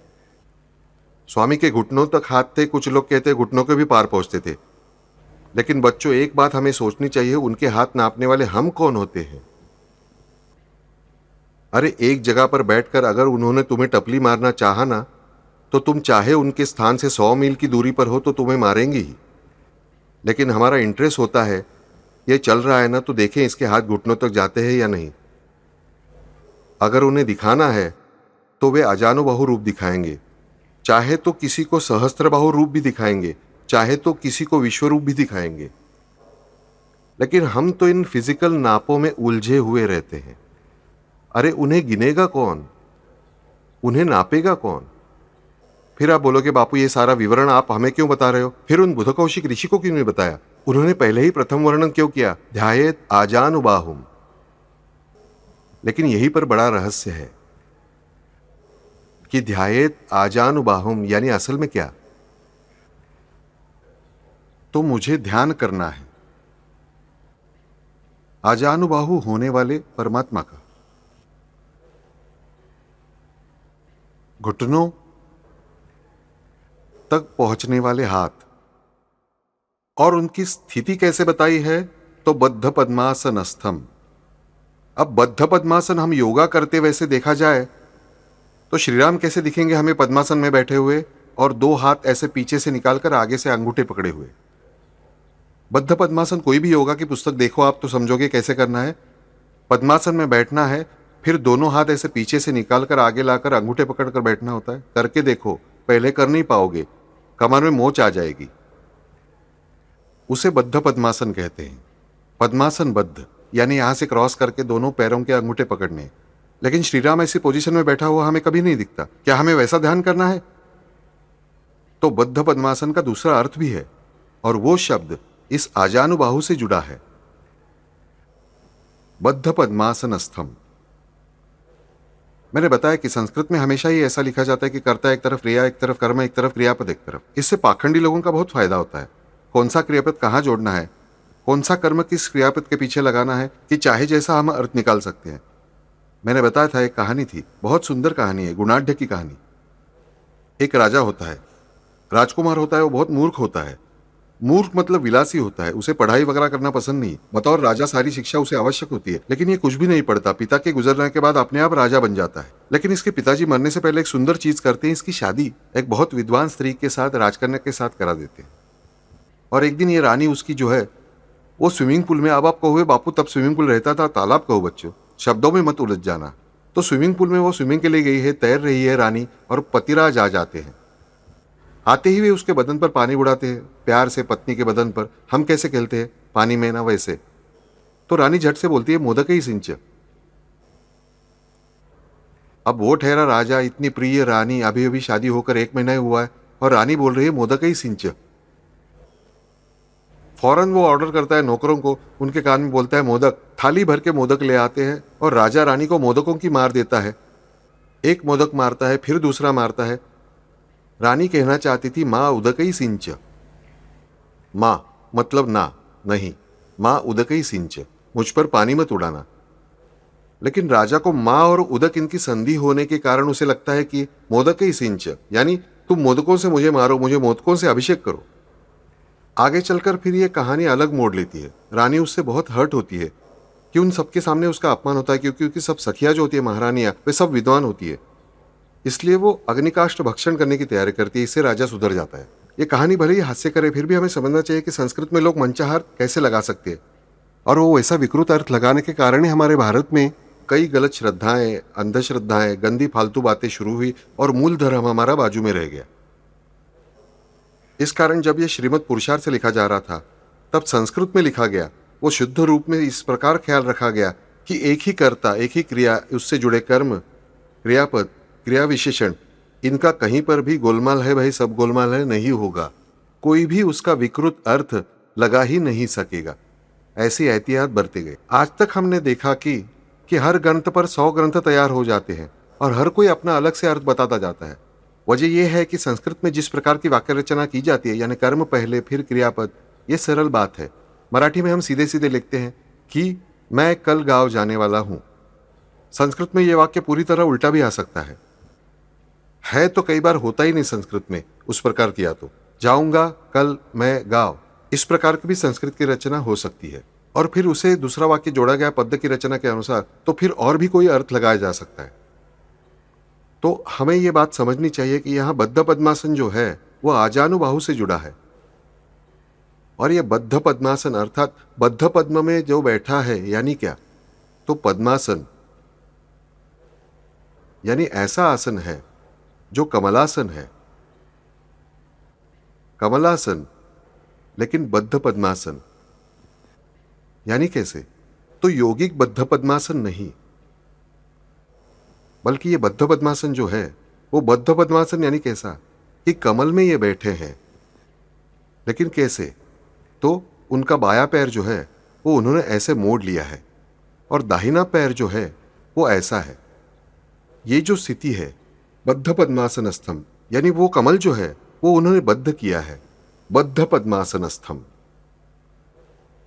स्वामी के घुटनों तक हाथ थे, कुछ लोग कहते हैं घुटनों के भी पार पहुंचते थे। लेकिन बच्चों, एक बात हमें सोचनी चाहिए, उनके हाथ नापने वाले हम कौन होते हैं? अरे एक जगह पर बैठकर अगर उन्होंने तुम्हें टपली मारना चाहा ना, तो तुम चाहे उनके स्थान से 100 मील की दूरी पर हो तो तुम्हें मारेंगे ही। लेकिन हमारा इंटरेस्ट होता है ये चल रहा है ना, तो देखें इसके हाथ घुटनों तक जाते हैं या नहीं। अगर उन्हें दिखाना है तो वे अजानुबाहु रूप दिखाएंगे, चाहे तो किसी को सहस्त्रबाहु रूप भी दिखाएंगे, चाहे तो किसी को विश्व रूप भी दिखाएंगे। लेकिन हम तो इन फिजिकल नापों में उलझे हुए रहते हैं। अरे उन्हें गिनेगा कौन? उन्हें नापेगा कौन? फिर आप बोलोगे बापू ये सारा विवरण आप हमें क्यों बता रहे हो? फिर उन बुध कौशिक ऋषि को क्यों नहीं बताया? उन्होंने पहले ही प्रथम वर्णन क्यों किया? ध्यायेत आजानुबाहुम। लेकिन यहीं पर बड़ा रहस्य है कि ध्यायेत आजानुबाहुम यानी असल में क्या? तो मुझे ध्यान करना है आजानुबाहु होने वाले परमात्मा का, घुटनों तक पहुंचने वाले हाथ। और उनकी स्थिति कैसे बताई है? तो बद्ध पद्मासनस्थम। अब बद्ध पद्मासन हम योगा करते वैसे देखा जाए तो श्रीराम कैसे दिखेंगे हमें पद्मासन में बैठे हुए और 2 हाथ ऐसे पीछे से निकालकर आगे से अंगूठे पकड़े हुए? बद्ध पद्मासन कोई भी योगा की पुस्तक देखो आप तो समझोगे कैसे करना है। पद्मासन में बैठना है, फिर दोनों हाथ ऐसे पीछे से निकालकर आगे लाकर अंगूठे पकड़कर बैठना होता है। करके देखो, पहले कर नहीं पाओगे, कमर में मोच आ जाएगी। उसे बद्ध पद्मासन कहते हैं। पद्मासन बद्ध यानी यहां से क्रॉस करके दोनों पैरों के अंगूठे पकड़ने, लेकिन श्री राम ऐसी पोजीशन में बैठा हुआ हमें कभी नहीं दिखता। क्या हमें वैसा ध्यान करना है? तो बद्ध पद्मासन का दूसरा अर्थ भी है, और वो शब्द इस आजानुबाहु से जुड़ा है। बद्ध पद्मासनस्थम। मैंने बताया कि संस्कृत में हमेशा ही ऐसा लिखा जाता है कि कर्ता एक तरफ, क्रिया एक तरफ, कर्म एक तरफ, क्रियापद एक तरफ। इससे पाखंडी लोगों का बहुत फायदा होता है। कौन सा क्रियापद कहाँ जोड़ना है, कौन सा कर्म किस क्रियापद के पीछे लगाना है, कि चाहे जैसा हम अर्थ निकाल सकते हैं। मैंने बताया था एक कहानी थी, बहुत सुंदर कहानी है, गुणाढ़ की कहानी। एक राजा होता है, राजकुमार होता है, वो बहुत मूर्ख होता है। मूर्ख मतलब विलासी होता है, उसे पढ़ाई वगैरह करना पसंद नहीं। बतौर राजा सारी शिक्षा उसे आवश्यक होती है, लेकिन ये कुछ भी नहीं पढ़ता। पिता के गुजरने के बाद अपने आप राजा बन जाता है। लेकिन इसके पिताजी मरने से पहले एक सुंदर चीज करते हैं, इसकी शादी एक बहुत विद्वान स्त्री के साथ, राजकन्या के साथ करा देते हैं। और एक दिन ये रानी उसकी जो है वो स्विमिंग पूल में, अब आप कहोगे बापू तब स्विमिंग पूल रहता था, तालाब कहो बच्चों, शब्दों में मत उलझ जाना। तो स्विमिंग पूल में वो स्विमिंग के लिए गई है, तैर रही है रानी, और पतिराज आ जाते हैं। आते ही वे उसके बदन पर पानी उड़ाते हैं, प्यार से पत्नी के बदन पर। हम कैसे खेलते हैं पानी में ना, वैसे। तो रानी झट से बोलती है, मोदक ही सिंच। अब वो ठहरा राजा, इतनी प्रिय रानी, अभी अभी शादी होकर 1 महीना ही हुआ है, और रानी बोल रही है मोदक ही सिंच। फौरन वो ऑर्डर करता है नौकरों को, उनके कान में बोलता है मोदक। थाली भर के मोदक ले आते हैं, और राजा रानी को मोदकों की मार देता है। एक मोदक मारता है, फिर दूसरा मारता है। रानी कहना चाहती थी माँ उदकई सिंच। माँ मतलब ना, नहीं, माँ उदकई सिंच, मुझ पर पानी मत उड़ाना। लेकिन राजा को माँ और उदक इनकी संधि होने के कारण उसे लगता है कि मोदकई सिंच यानी तुम मोदकों से मुझे मारो, मुझे मोदकों से अभिषेक करो। आगे चलकर फिर ये कहानी अलग मोड़ लेती है। रानी उससे बहुत हर्ट होती है कि उन सबके सामने उसका अपमान होता है, क्योंकि सब सखियां जो होती है, महारानियां, वे सब विद्वान होती है। इसलिए वो अग्निकाष्ठ भक्षण करने की तैयारी करती है। इससे राजा सुधर जाता है। ये कहानी भले ही हास्य करे, फिर भी हमें समझना चाहिए कि संस्कृत में लोग मंचाहार कैसे लगा सकते हैं, और वो ऐसा विकृत अर्थ लगाने के कारण ही हमारे भारत में कई गलत श्रद्धाएं, अंधश्रद्धाएं, गंदी फालतू बातें शुरू हुई, और मूल धर्म हमारा बाजू में रह गया। इस कारण जब ये श्रीमद् पुरुषार्थ से लिखा जा रहा था, तब संस्कृत में लिखा गया, वो शुद्ध रूप में इस प्रकार ख्याल रखा गया कि एक ही कर्ता, एक ही क्रिया, उससे जुड़े कर्म, क्रियापद, क्रिया विशेषण, इनका कहीं पर भी गोलमाल है भाई, सब गोलमाल है, नहीं होगा। कोई भी उसका विकृत अर्थ लगा ही नहीं सकेगा। ऐसी एहतियात बरते गए। आज तक हमने देखा कि हर ग्रंथ पर 100 ग्रंथ तैयार हो जाते हैं, और हर कोई अपना अलग से अर्थ बताता जाता है। वजह यह है कि संस्कृत में जिस प्रकार की वाक्य रचना की जाती है, यानी कर्म पहले फिर क्रियापद, ये सरल बात है। मराठी में हम सीधे सीधे लिखते हैं कि मैं कल गांव जाने वाला हूं। संस्कृत में यह वाक्य पूरी तरह उल्टा भी आ सकता है तो कई बार होता ही नहीं संस्कृत में उस प्रकार किया। तो जाऊंगा कल मैं गांव, इस प्रकार की भी संस्कृत की रचना हो सकती है, और फिर उसे दूसरा वाक्य जोड़ा गया पद्य की रचना के अनुसार, तो फिर और भी कोई अर्थ लगाया जा सकता है। तो हमें यह बात समझनी चाहिए कि यहां बद्ध पद्मासन जो है वो आजानुबाहु से जुड़ा है। और यह बद्ध पद्मासन अर्थात बद्ध पद्म में जो बैठा है, यानी क्या, तो पद्मासन यानी ऐसा आसन है जो कमलासन है। कमलासन लेकिन बद्ध पद्मासन, यानी कैसे, तो यौगिक बद्ध पद्मासन नहीं, बल्कि ये बद्ध पद्मासन जो है वो बद्ध पद्मासन यानी कैसा कि कमल में ये बैठे हैं। लेकिन कैसे, तो उनका बायां पैर जो है वो उन्होंने ऐसे मोड़ लिया है, और दाहिना पैर जो है वो ऐसा है। ये जो स्थिति है बद्ध पद्मासनस्थम, यानी वो कमल जो है वो उन्होंने बद्ध किया है, बद्ध पद्मासनस्थम।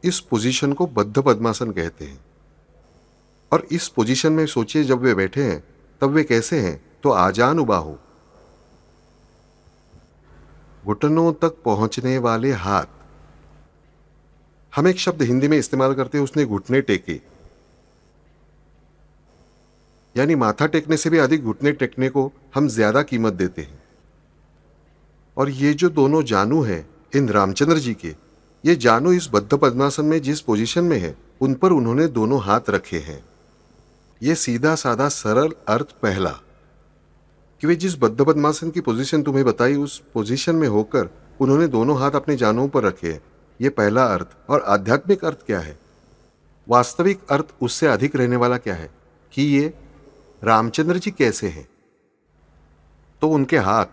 इस पोजीशन को बद्ध पद्मासन कहते हैं। और इस पोजीशन में सोचिए, जब वे बैठे हैं तब वे कैसे हैं, तो आजानुबाहु, घुटनों तक पहुंचने वाले हाथ। हम एक शब्द हिंदी में इस्तेमाल करते हैं, उसने घुटने टेके, यानी माथा टेकने से भी अधिक घुटने टेकने को हम ज्यादा कीमत देते हैं। और ये जो दोनों जानू हैं इन रामचंद्र जी के, ये जानू इस बद्ध पद्मासन में जिस पोजीशन में है उन पर उन्होंने दोनों हाथ रखे हैं। ये सीधा साधा सरल अर्थ पहला, कि वे जिस बद्ध पद्मासन की पोजीशन तुम्हें बताई उस पोजीशन में होकर उन्होंने दोनों हाथ अपने जानों पर रखे हैं, ये पहला अर्थ। और आध्यात्मिक अर्थ क्या है, वास्तविक अर्थ उससे अधिक रहने वाला क्या है कि ये रामचंद्र जी कैसे हैं, तो उनके हाथ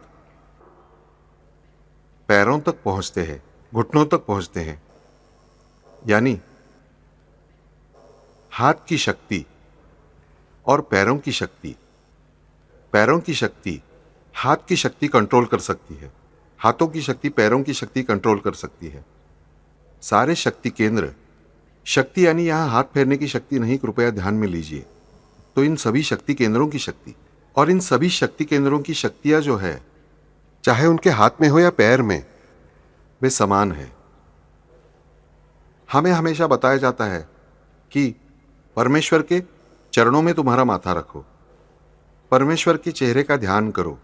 पैरों तक पहुंचते हैं, घुटनों तक पहुंचते हैं। यानी हाथ की शक्ति और पैरों की शक्ति, पैरों की शक्ति हाथ की शक्ति कंट्रोल कर सकती है, हाथों की शक्ति पैरों की शक्ति कंट्रोल कर सकती है। सारे शक्ति केंद्र, शक्ति यानी यहां हाथ फेरने की शक्ति नहीं, कृपया ध्यान में लीजिए। तो इन सभी शक्ति केंद्रों की शक्ति और इन सभी शक्ति केंद्रों की शक्तियां जो है, चाहे उनके हाथ में हो या पैर में, वे समान है। हमें हमेशा बताया जाता है कि परमेश्वर के चरणों में तुम्हारा माथा रखो, परमेश्वर के चेहरे का ध्यान करो,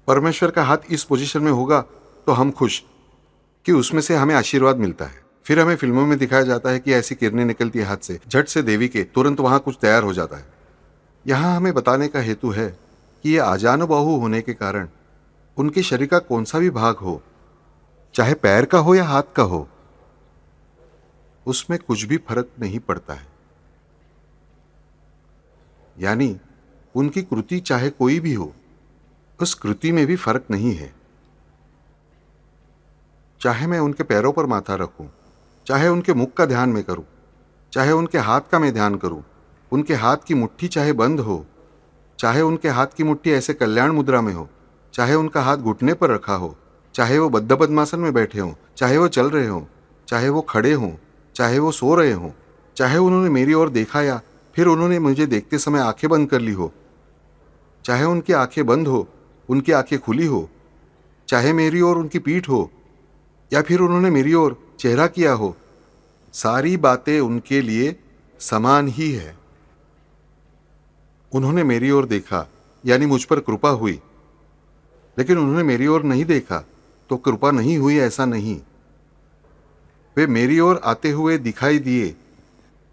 परमेश्वर का हाथ इस पोजीशन में होगा तो हम खुश कि उसमें से हमें आशीर्वाद मिलता है। फिर हमें फिल्मों में दिखाया जाता है कि ऐसी किरणें निकलती है हाथ से, झट से देवी के तुरंत वहां कुछ तैयार हो जाता है। यहां हमें बताने का हेतु है कि ये आजानुबाहु होने के कारण उनके शरीर का कौन सा भी भाग हो, चाहे पैर का हो या हाथ का हो, उसमें कुछ भी फर्क नहीं पड़ता है। यानी उनकी कृति चाहे कोई भी हो, उस कृति में भी फर्क नहीं है। चाहे मैं उनके पैरों पर माथा रखूं, चाहे उनके मुख का ध्यान में करूं, चाहे उनके हाथ का मैं ध्यान करूं, उनके हाथ की मुट्ठी चाहे बंद हो, चाहे उनके हाथ की मुट्ठी ऐसे कल्याण मुद्रा में हो, चाहे उनका हाथ घुटने पर रखा हो, चाहे वो बद्ध पद्मासन में बैठे हों, चाहे वो चल रहे हों, चाहे वो खड़े हों, चाहे वो सो रहे हों, चाहे उन्होंने मेरी ओर देखा या फिर उन्होंने मुझे देखते समय आंखें बंद कर ली हो, चाहे उनकी आंखें बंद हो, उनकी आंखें खुली हो, चाहे मेरी ओर उनकी पीठ हो या फिर उन्होंने मेरी ओर चेहरा किया हो, सारी बातें उनके लिए समान ही है। उन्होंने मेरी ओर देखा यानी मुझ पर कृपा हुई, लेकिन उन्होंने मेरी ओर नहीं देखा तो कृपा नहीं हुई, ऐसा नहीं। वे मेरी ओर आते हुए दिखाई दिए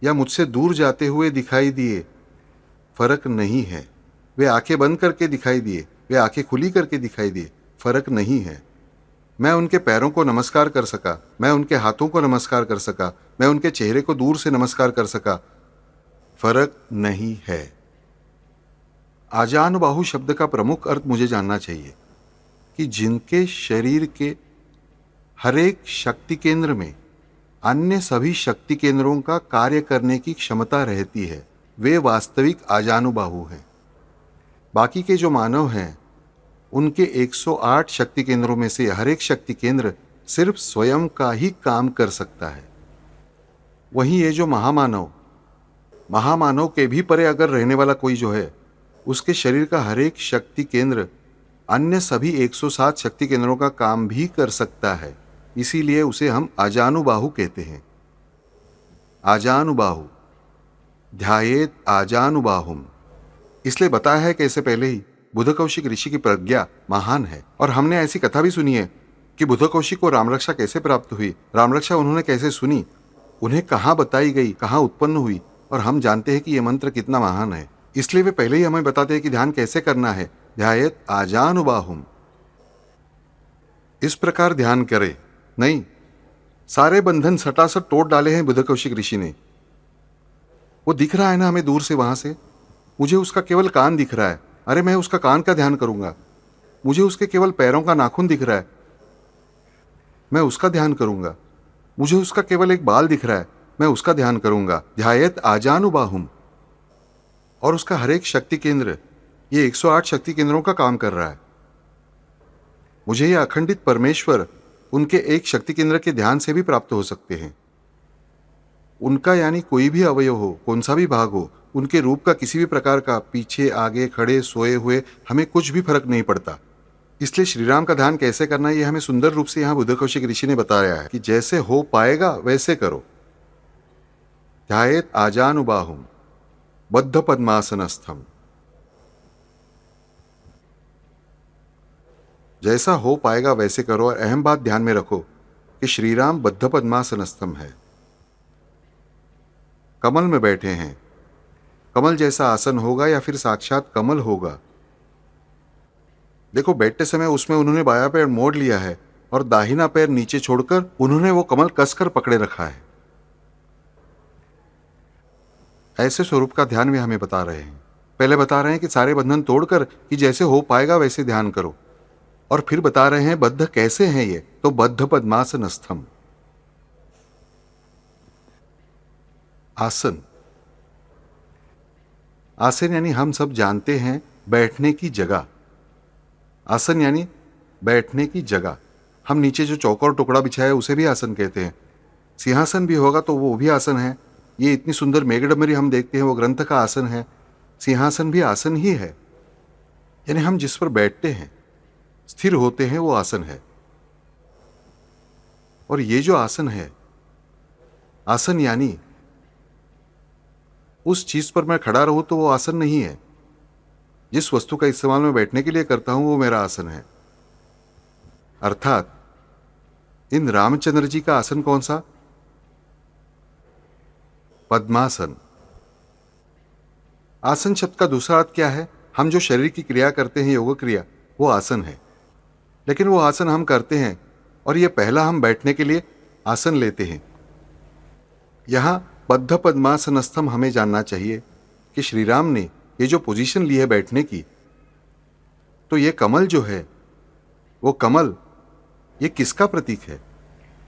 या मुझसे दूर जाते हुए दिखाई दिए, फर्क नहीं है। वे आंखें बंद करके दिखाई दिए, वे आंखें खुली करके दिखाई दिए, फर्क नहीं है। मैं उनके पैरों को नमस्कार कर सका, मैं उनके हाथों को नमस्कार कर सका, मैं उनके चेहरे को दूर से नमस्कार कर सका, फर्क नहीं है। आजानुबाहु शब्द का प्रमुख अर्थ मुझे जानना चाहिए कि जिनके शरीर के हर एक शक्ति केंद्र में अन्य सभी शक्ति केंद्रों का कार्य करने की क्षमता रहती है, वे वास्तविक आजानुबाहु हैं। बाकी के जो मानव हैं, उनके 108 शक्ति केंद्रों में से हर एक शक्ति केंद्र सिर्फ स्वयं का ही काम कर सकता है। वहीं ये जो महामानव के भी परे अगर रहने वाला कोई जो है, उसके शरीर का हर एक शक्ति केंद्र अन्य सभी 107 शक्ति केंद्रों का काम भी कर सकता है। इसीलिए उसे हम आजानुबाहु कहते हैं। आजानुबाहु, ध्यायेत आजानुबाहुम। इसलिए बताया है कि इससे पहले ही बुध कौशिक ऋषि की प्रज्ञा महान है, और हमने ऐसी कथा भी सुनी है कि बुध कौशिक को रामरक्षा कैसे प्राप्त हुई, रामरक्षा उन्होंने कैसे सुनी, उन्हें कहाँ बताई गई, कहाँ उत्पन्न हुई, और हम जानते हैं कि यह मंत्र कितना महान है। इसलिए वे पहले ही हमें बताते हैं कि ध्यान कैसे करना है। ध्यायेत आजानुबाहुम, इस प्रकार ध्यान करे। नहीं, सारे बंधन सटासट तोड़ डाले हैं बुध कौशिक ऋषि ने। वो दिख रहा है ना हमें दूर से, वहां से मुझे उसका केवल कान दिख रहा है, अरे मैं उसका कान का ध्यान करूंगा। मुझे उसके केवल पैरों का नाखून दिख रहा है, मैं उसका ध्यान करूंगा। मुझे उसका केवल एक बाल दिख रहा है, मैं उसका ध्यान करूंगा। ध्यायेत आजानुबाहुम, और उसका हर एक शक्ति केंद्र, ये 108 शक्ति केंद्रों का काम कर रहा है। मुझे यह अखंडित परमेश्वर उनके एक शक्ति केंद्र के ध्यान से भी प्राप्त हो सकते हैं। उनका यानी कोई भी अवयव हो, कौन सा भी भाग हो, उनके रूप का किसी भी प्रकार का, पीछे आगे खड़े सोए हुए, हमें कुछ भी फर्क नहीं पड़ता। इसलिए श्रीराम का ध्यान कैसे करना है, यह हमें सुंदर रूप से यहाँ बुध कौशिक ऋषि ने बताया है कि जैसे हो पाएगा वैसे करो। ध्यायेत आजानुबाहुम बद्ध पद्मासनस्थम, जैसा हो पाएगा वैसे करो। और अहम बात ध्यान में रखो कि श्रीराम बद्ध पद्मासनस्थम है, कमल में बैठे हैं। कमल जैसा आसन होगा या फिर साक्षात कमल होगा। देखो, बैठते समय उसमें उन्होंने बायां पैर मोड़ लिया है और दाहिना पैर नीचे छोड़कर उन्होंने वो कमल कसकर पकड़े रखा है। ऐसे स्वरूप का ध्यान वे हमें बता रहे हैं। पहले बता रहे हैं कि सारे बंधन तोड़कर कि जैसे हो पाएगा वैसे ध्यान करो, और फिर बता रहे हैं बद्ध कैसे हैं ये, तो बद्ध पद्मासनस्थम। आसन, आसन यानी हम सब जानते हैं बैठने की जगह। आसन यानी बैठने की जगह। हम नीचे जो चौकोर टुकड़ा बिछाया है उसे भी आसन कहते हैं। सिंहासन भी होगा तो वो भी आसन है। ये इतनी सुंदर मेघडमरी हम देखते हैं वो ग्रंथ का आसन है। सिंहासन भी आसन ही है, यानी हम जिस पर बैठते हैं, स्थिर होते हैं, वो आसन है। और ये जो आसन है, आसन यानी उस चीज पर मैं खड़ा रहूं तो वो आसन नहीं है। जिस वस्तु का इस्तेमाल मैं बैठने के लिए करता हूं वो मेरा आसन है। अर्थात इन रामचंद्र जी का आसन कौन सा? पद्मासन। आसन शब्द का दूसरा अर्थ क्या है? हम जो शरीर की क्रिया करते हैं, योग क्रिया, वो आसन है। लेकिन वो आसन हम करते हैं और ये पहला हम बैठने के लिए आसन लेते हैं। यहां बद्ध पद्मासनस्थम हमें जानना चाहिए कि श्री राम ने ये जो पोजीशन ली है बैठने की, तो ये कमल जो है, वो कमल ये किसका प्रतीक है?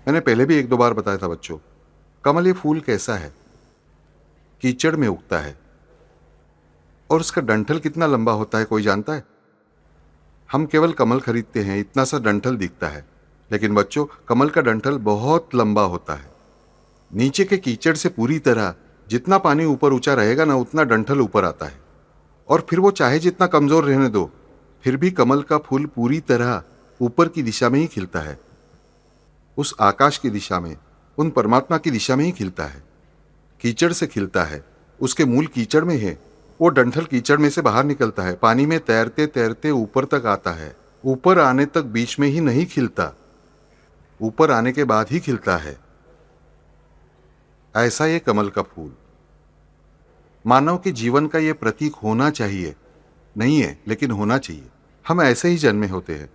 मैंने पहले भी एक दो बार बताया था बच्चों। कमल ये फूल कैसा है? कीचड़ में उगता है और उसका डंठल कितना लंबा होता है कोई जानता है? हम केवल कमल खरीदते हैं, इतना सा डंठल दिखता है, लेकिन बच्चों कमल का डंठल बहुत लंबा होता है। नीचे के कीचड़ से पूरी तरह जितना पानी ऊपर ऊंचा रहेगा ना, उतना डंठल ऊपर आता है। और फिर वो चाहे जितना कमजोर रहने दो, फिर भी कमल का फूल पूरी तरह ऊपर की दिशा में ही खिलता है, उस आकाश की दिशा में, उन परमात्मा की दिशा में ही खिलता है। कीचड़ से खिलता है, उसके मूल कीचड़ में है। वो डंठल कीचड़ में से बाहर निकलता है, पानी में तैरते तैरते ऊपर तक आता है। ऊपर आने तक बीच में ही नहीं खिलता, ऊपर आने के बाद ही खिलता है। ऐसा ये कमल का फूल मानव के जीवन का ये प्रतीक होना चाहिए। नहीं है, लेकिन होना चाहिए। हम ऐसे ही जन्मे होते हैं,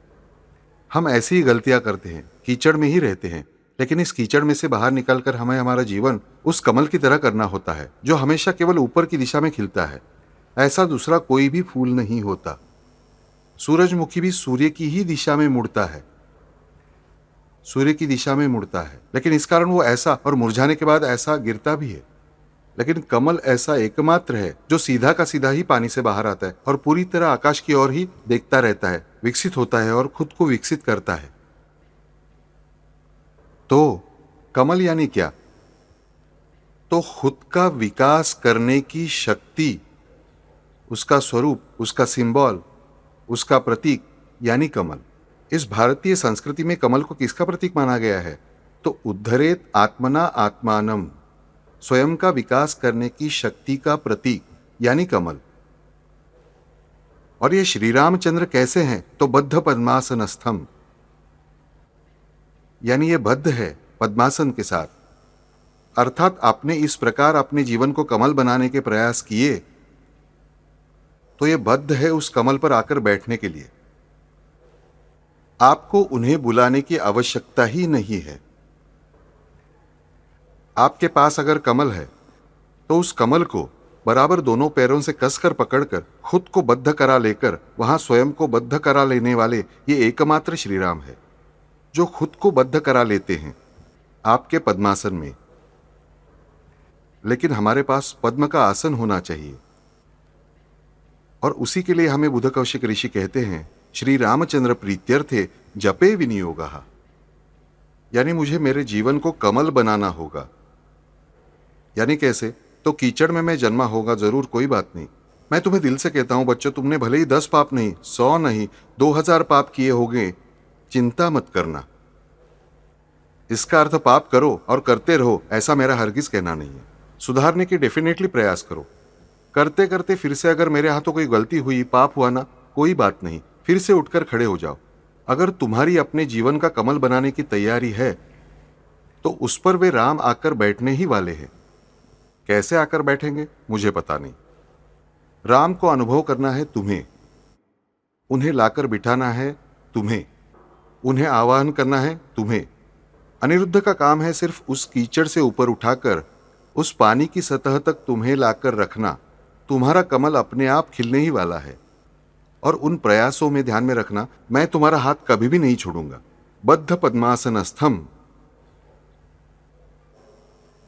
हम ऐसी ही गलतियां करते हैं, कीचड़ में ही रहते हैं, लेकिन इस कीचड़ में से बाहर निकलकर हमें हमारा जीवन उस कमल की तरह करना होता है, जो हमेशा केवल ऊपर की दिशा में खिलता है। ऐसा दूसरा कोई भी फूल नहीं होता। सूरजमुखी भी सूर्य की ही दिशा में मुड़ता है, सूर्य की दिशा में मुड़ता है, लेकिन इस कारण वो ऐसा, और मुरझाने के बाद ऐसा गिरता भी है। लेकिन कमल ऐसा एकमात्र है जो सीधा का सीधा ही पानी से बाहर आता है और पूरी तरह आकाश की ओर ही देखता रहता है, विकसित होता है और खुद को विकसित करता है। तो कमल यानी क्या? तो खुद का विकास करने की शक्ति, उसका स्वरूप, उसका सिंबल, उसका प्रतीक यानी कमल। इस भारतीय संस्कृति में कमल को किसका प्रतीक माना गया है? तो उद्धरेत आत्मना आत्मानम, स्वयं का विकास करने की शक्ति का प्रतीक यानी कमल। और ये श्री रामचंद्र कैसे हैं? तो बद्ध पद्मासनस्थम, यानी ये बद्ध है पद्मासन के साथ। अर्थात आपने इस प्रकार अपने जीवन को कमल बनाने के प्रयास किए, तो ये बद्ध है उस कमल पर आकर बैठने के लिए। आपको उन्हें बुलाने की आवश्यकता ही नहीं है। आपके पास अगर कमल है तो उस कमल को बराबर दोनों पैरों से कसकर पकड़कर खुद को बद्ध करा लेकर वहां स्वयं को बद्ध करा लेने वाले ये एकमात्र श्री राम है, जो खुद को बद्ध करा लेते हैं आपके पद्मासन में। लेकिन हमारे पास पद्म का आसन होना चाहिए, और उसी के लिए हमें बुध कौशिक ऋषि कहते हैं, श्री रामचंद्र प्रीत्यर्थे जपे विनियोगः, यानी मुझे मेरे जीवन को कमल बनाना होगा। यानी कैसे? तो कीचड़ में मैं जन्मा होगा जरूर, कोई बात नहीं। मैं तुम्हें दिल से कहता हूं बच्चों, तुमने भले ही 10 पाप नहीं, 100 नहीं, 2000 पाप किए होंगे, चिंता मत करना। इसका अर्थ पाप करो और करते रहो, ऐसा मेरा हरगिज कहना नहीं है। सुधारने की डेफिनेटली प्रयास करो। करते करते फिर से अगर मेरे हाथों कोई गलती हुई, पाप हुआ ना, कोई बात नहीं, फिर से उठकर खड़े हो जाओ। अगर तुम्हारी अपने जीवन का कमल बनाने की तैयारी है तो उस पर वे राम आकर बैठने ही वाले हैं। कैसे आकर बैठेंगे मुझे पता नहीं। राम को अनुभव करना है तुम्हें, उन्हें लाकर बिठाना है तुम्हें, उन्हें आवाहन करना है तुम्हें। अनिरुद्ध का काम है सिर्फ उस कीचड़ से ऊपर उठाकर उस पानी की सतह तक तुम्हें लाकर रखना, तुम्हारा कमल अपने आप खिलने ही वाला है। और उन प्रयासों में ध्यान में रखना, मैं तुम्हारा हाथ कभी भी नहीं छोड़ूंगा। बद्ध पद्मासनस्थम।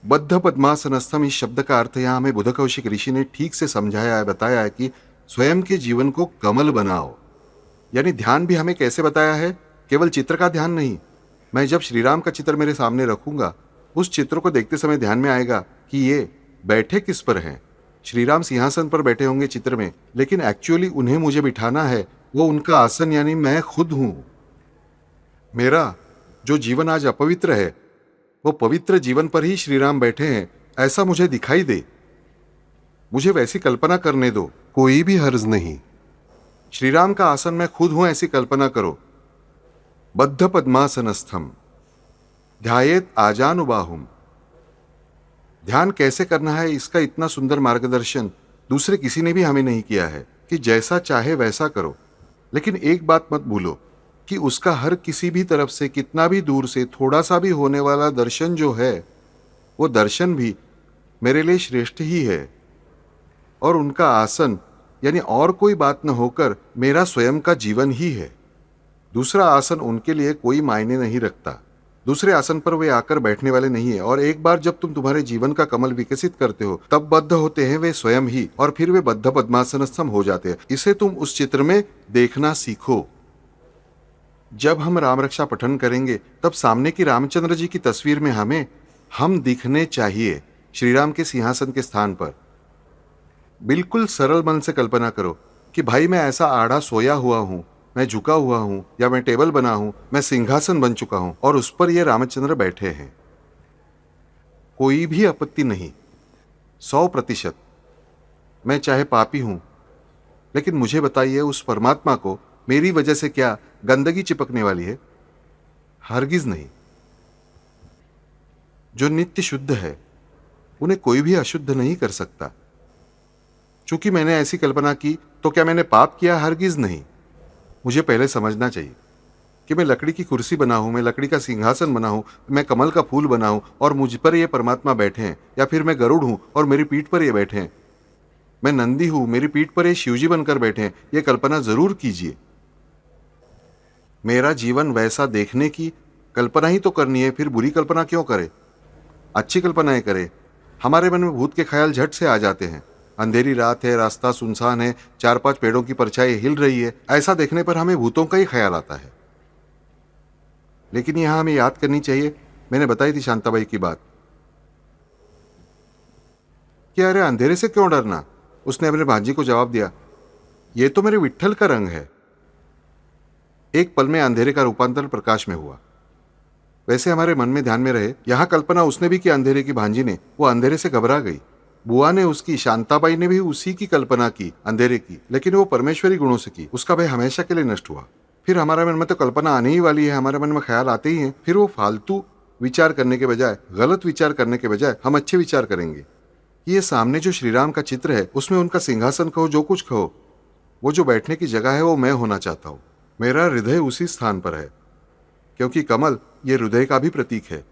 बद्ध पद्मासनस्थम इस शब्द का अर्थ यहां हमें बुध कौशिक ऋषि ने ठीक से समझाया है, बताया है कि स्वयं के जीवन को कमल बनाओ। यानी ध्यान भी हमें कैसे बताया है, केवल चित्र का ध्यान नहीं। मैं जब श्रीराम का चित्र मेरे सामने रखूंगा, उस चित्र को देखते समय ध्यान में आएगा कि ये बैठे किस पर हैं। श्रीराम सिंहासन पर बैठे होंगे चित्र में, लेकिन एक्चुअली उन्हें मुझे बिठाना है, वो उनका आसन यानी मैं खुद हूं। मेरा जो जीवन आज अपवित्र है, वो पवित्र जीवन पर ही श्रीराम बैठे हैं, ऐसा मुझे दिखाई दे। मुझे वैसी कल्पना करने दो, कोई भी हर्ज नहीं। श्रीराम का आसन मैं खुद हूं, ऐसी कल्पना करो। बद्ध पद्मासनस्थम ध्यायेत आजानुबाहुम। ध्यान कैसे करना है, इसका इतना सुंदर मार्गदर्शन दूसरे किसी ने भी हमें नहीं किया है कि जैसा चाहे वैसा करो। लेकिन एक बात मत भूलो कि उसका हर किसी भी तरफ से, कितना भी दूर से, थोड़ा सा भी होने वाला दर्शन जो है, वो दर्शन भी मेरे लिए श्रेष्ठ ही है। और उनका आसन यानी और कोई बात न होकर मेरा स्वयं का जीवन ही है। दूसरा आसन उनके लिए कोई मायने नहीं रखता। दूसरे आसन पर वे आकर बैठने वाले नहीं है। और एक बार जब तुम तुम्हारे जीवन का कमल विकसित करते हो, तब बद्ध होते हैं वे स्वयं ही, और फिर वे बद्ध पद्मासनस्थम हो जाते हैं। इसे तुम उस चित्र में देखना सीखो। जब हम राम रक्षा पठन करेंगे, तब सामने की रामचंद्र जी की तस्वीर में हम दिखने चाहिए श्रीराम के सिंहासन के स्थान पर। बिल्कुल सरल मन से कल्पना करो कि भाई मैं ऐसा आड़ा सोया हुआ हूं, मैं झुका हुआ हूं, या मैं टेबल बना हूं, मैं सिंहासन बन चुका हूं और उस पर ये रामचंद्र बैठे हैं। कोई भी आपत्ति नहीं, 100%। मैं चाहे पापी हूं, लेकिन मुझे बताइए उस परमात्मा को मेरी वजह से क्या गंदगी चिपकने वाली है? हरगिज नहीं। जो नित्य शुद्ध है, उन्हें कोई भी अशुद्ध नहीं कर सकता। चूंकि मैंने ऐसी कल्पना की, तो क्या मैंने पाप किया? हरगिज नहीं। मुझे पहले समझना चाहिए कि मैं लकड़ी की कुर्सी बना हूं, मैं लकड़ी का सिंहासन बना हूं, मैं कमल का फूल बना हूं और मुझ पर ये परमात्मा बैठे हैं। या फिर मैं गरुड़ हूं और मेरी पीठ पर ये बैठे हैं। मैं नंदी हूं, मेरी पीठ पर ये शिवजी बनकर बैठे हैं। ये कल्पना जरूर कीजिए। मेरा जीवन वैसा देखने की कल्पना ही तो करनी है, फिर बुरी कल्पना क्यों करे? अच्छी कल्पनाएं करे। हमारे मन में भूत के ख्याल झट से आ जाते हैं। अंधेरी रात है, रास्ता सुनसान है, 4-5 पेड़ों की परछाई हिल रही है, ऐसा देखने पर हमें भूतों का ही ख्याल आता है। लेकिन यहां हमें याद करनी चाहिए, मैंने बताई थी शांताबाई की बात, कि अरे अंधेरे से क्यों डरना? उसने अपने भांजी को जवाब दिया, ये तो मेरे विट्ठल का रंग है। एक पल में अंधेरे का रूपांतर प्रकाश में हुआ। वैसे हमारे मन में ध्यान में रहे, यहां कल्पना उसने भी की अंधेरे की। भांजी ने, वो अंधेरे से घबरा गई। बुआ ने उसकी, शांताबाई ने भी उसी की कल्पना की, अंधेरे की, लेकिन वो परमेश्वरी गुणों से की। उसका भय हमेशा के लिए नष्ट हुआ। फिर हमारे मन में तो कल्पना आने ही वाली है, हमारे मन में ख्याल आते ही हैं। फिर वो फालतू विचार करने के बजाय, गलत विचार करने के बजाय हम अच्छे विचार करेंगे। ये सामने जो श्रीराम का चित्र है, उसमें उनका सिंहासन कहो, जो कुछ कहो, वो जो बैठने की जगह है, वो मैं होना चाहता हूं। मेरा हृदय उसी स्थान पर है, क्योंकि कमल ये हृदय का भी प्रतीक है।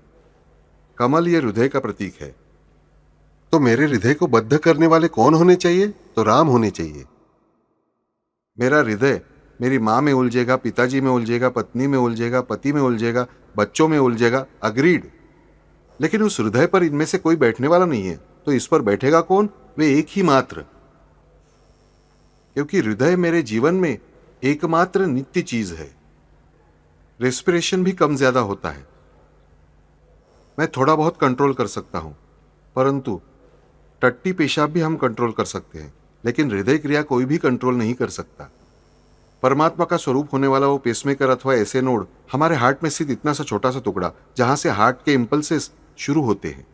कमल ये हृदय का प्रतीक है। तो मेरे हृदय को बद्ध करने वाले कौन होने चाहिए? तो राम होने चाहिए। मेरा हृदय मेरी माँ में उलझेगा, पिताजी में उलझेगा, पत्नी में उलझेगा, पति में उलझेगा, बच्चों में उलझेगा, अग्रीड। लेकिन उस हृदय पर इनमें से कोई बैठने वाला नहीं है। तो इस पर बैठेगा कौन? वे एक ही मात्र। क्योंकि हृदय मेरे जीवन में एकमात्र नित्य चीज है। रेस्पिरेशन भी कम ज्यादा होता है, मैं थोड़ा बहुत कंट्रोल कर सकता हूं, परंतु टट्टी पेशाब भी हम कंट्रोल कर सकते हैं, लेकिन हृदय क्रिया कोई भी कंट्रोल नहीं कर सकता। परमात्मा का स्वरूप होने वाला वो पेसमेकर अथवा ऐसे नोड हमारे हार्ट में स्थित इतना सा छोटा सा टुकड़ा, जहां से हार्ट के इंपल्सेस शुरू होते हैं,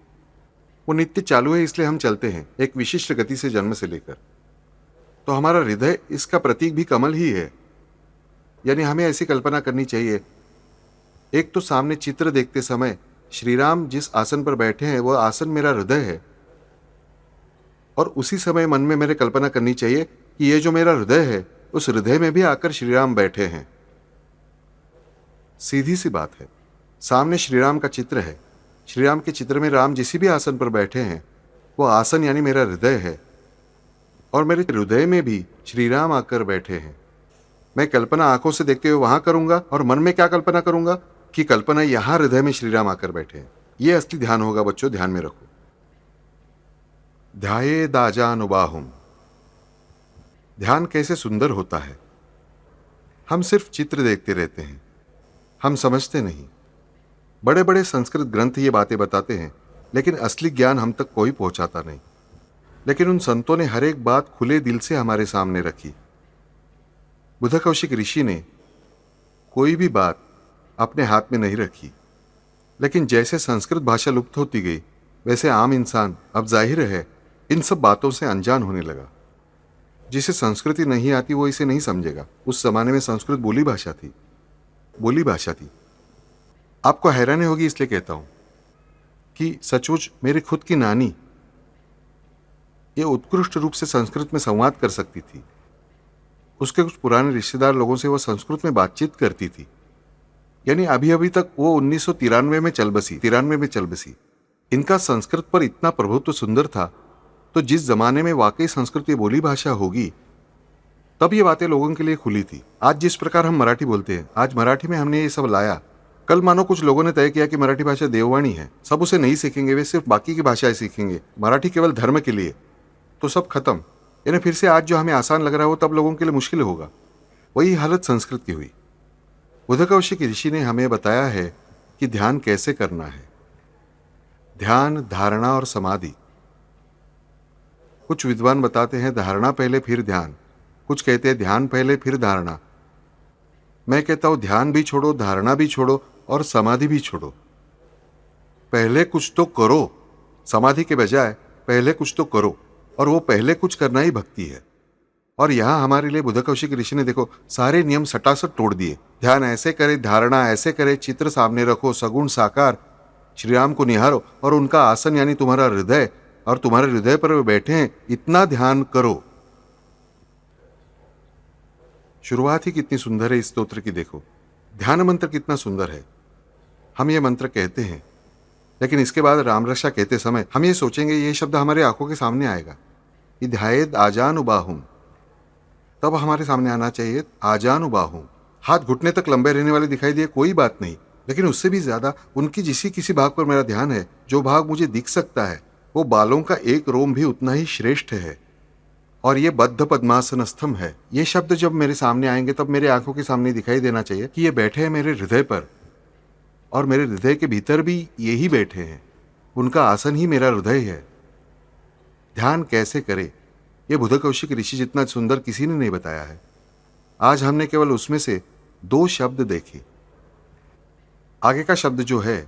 वो नित्य चालू है। इसलिए हम चलते हैं एक विशिष्ट गति से जन्म से लेकर। तो हमारा हृदय, इसका प्रतीक भी कमल ही है। यानी हमें ऐसी कल्पना करनी चाहिए, एक तो सामने चित्र देखते समय श्रीराम जिस आसन पर बैठे हैं, वह आसन मेरा हृदय है। और उसी समय मन में मेरे कल्पना करनी चाहिए कि ये जो मेरा हृदय है, उस हृदय में भी आकर श्रीराम बैठे हैं। सीधी सी बात है। सामने श्रीराम का चित्र है, श्रीराम के चित्र में राम जिस भी आसन पर बैठे हैं, वो आसन यानी मेरा हृदय है। और मेरे हृदय में भी श्री राम आकर बैठे हैं। मैं कल्पना आंखों से देखते हुए वहां करूंगा और मन में क्या कल्पना करूंगा कि कल्पना यहां हृदय में श्री राम आकर बैठे हैं। यह असली ध्यान होगा बच्चों, ध्यान में रखो। ध्याये दाजानुबाहुम। ध्यान कैसे सुंदर होता है। हम सिर्फ चित्र देखते रहते हैं, हम समझते नहीं। बड़े बड़े संस्कृत ग्रंथ ये बातें बताते हैं, लेकिन असली ज्ञान हम तक कोई पहुंचाता नहीं। लेकिन उन संतों ने हर एक बात खुले दिल से हमारे सामने रखी। बुद्ध कौशिक ऋषि ने कोई भी बात अपने हाथ में नहीं रखी, लेकिन जैसे संस्कृत भाषा लुप्त होती गई, वैसे आम इंसान अब जाहिर है इन सब बातों से अनजान होने लगा। जिसे संस्कृति नहीं आती वो इसे नहीं समझेगा। उस जमाने में संस्कृत बोली भाषा थी। आपको हैरानी होगी इसलिए कहता हूं कि सचमुच मेरी खुद की नानी ये उत्कृष्ट रूप से संस्कृत में संवाद कर सकती थी। उसके कुछ पुराने रिश्तेदार लोगों से वो संस्कृत में बातचीत करती थी। यानी अभी अभी तक वो 1993 में चल बसी। इनका संस्कृत पर इतना प्रभुत्व सुंदर था, तो जिस जमाने में वाकई संस्कृत की बोली भाषा होगी, तब ये बातें लोगों के लिए खुली थी। आज जिस प्रकार हम मराठी बोलते हैं, आज मराठी में हमने ये सब लाया। कल मानो कुछ लोगों ने तय किया कि मराठी भाषा देववाणी है, सब उसे नहीं सीखेंगे, वे सिर्फ बाकी की भाषाएं सीखेंगे, मराठी केवल धर्म के लिए, तो सब खत्म। यानी फिर से आज जो हमें आसान लग रहा हो तब लोगों के लिए मुश्किल होगा। वही हालत संस्कृत की हुई। बुद्ध कौशिक ऋषि ने हमें बताया है कि ध्यान कैसे करना है। ध्यान, धारणा और समाधि। कुछ विद्वान बताते हैं धारणा पहले फिर ध्यान, कुछ कहते हैं ध्यान पहले फिर धारणा। मैं कहता हूं ध्यान भी छोड़ो, धारणा भी छोड़ो और समाधि भी छोड़ो। पहले कुछ तो करो, समाधि के बजाय पहले कुछ तो करो, और वो पहले कुछ करना ही भक्ति है। और यहां हमारे लिए बुद्ध कौशिक ऋषि ने देखो सारे नियम सटासट तोड़ दिए। ध्यान ऐसे करे, धारणा ऐसे करे, चित्र सामने रखो, सगुण साकार श्री राम को निहारो, और उनका आसन यानी तुम्हारा हृदय, और तुम्हारे हृदय पर वे बैठे हैं, इतना ध्यान करो। शुरुआत ही कितनी सुंदर है इस स्तोत्र की। देखो ध्यान मंत्र कितना सुंदर है। हम ये मंत्र कहते हैं, लेकिन इसके बाद राम रक्षा कहते समय हम ये सोचेंगे, ये शब्द हमारे आंखों के सामने आएगा कि ध्यायेद आजानुबाहुम। तब हमारे सामने आना चाहिए आजानुबाहुम। हाथ घुटने तक लंबे रहने वाले दिखाई दिए, कोई बात नहीं, लेकिन उससे भी ज्यादा उनकी किसी भाग पर मेरा ध्यान है। जो भाग मुझे दिख सकता है, वो बालों का एक रोम भी उतना ही श्रेष्ठ है, और ये बद्ध पद्मासनस्थम है। ये शब्द जब मेरे सामने आएंगे तब मेरे आंखों के सामने दिखाई देना चाहिए कि ये बैठे हैं मेरे हृदय पर, और मेरे हृदय के भीतर भी यही बैठे हैं। उनका आसन ही मेरा हृदय है। ध्यान कैसे करे, ये बुद्ध कौशिक ऋषि जितना सुंदर किसी ने नहीं बताया है। आज हमने केवल उसमें से 2 शब्द देखे। आगे का शब्द जो है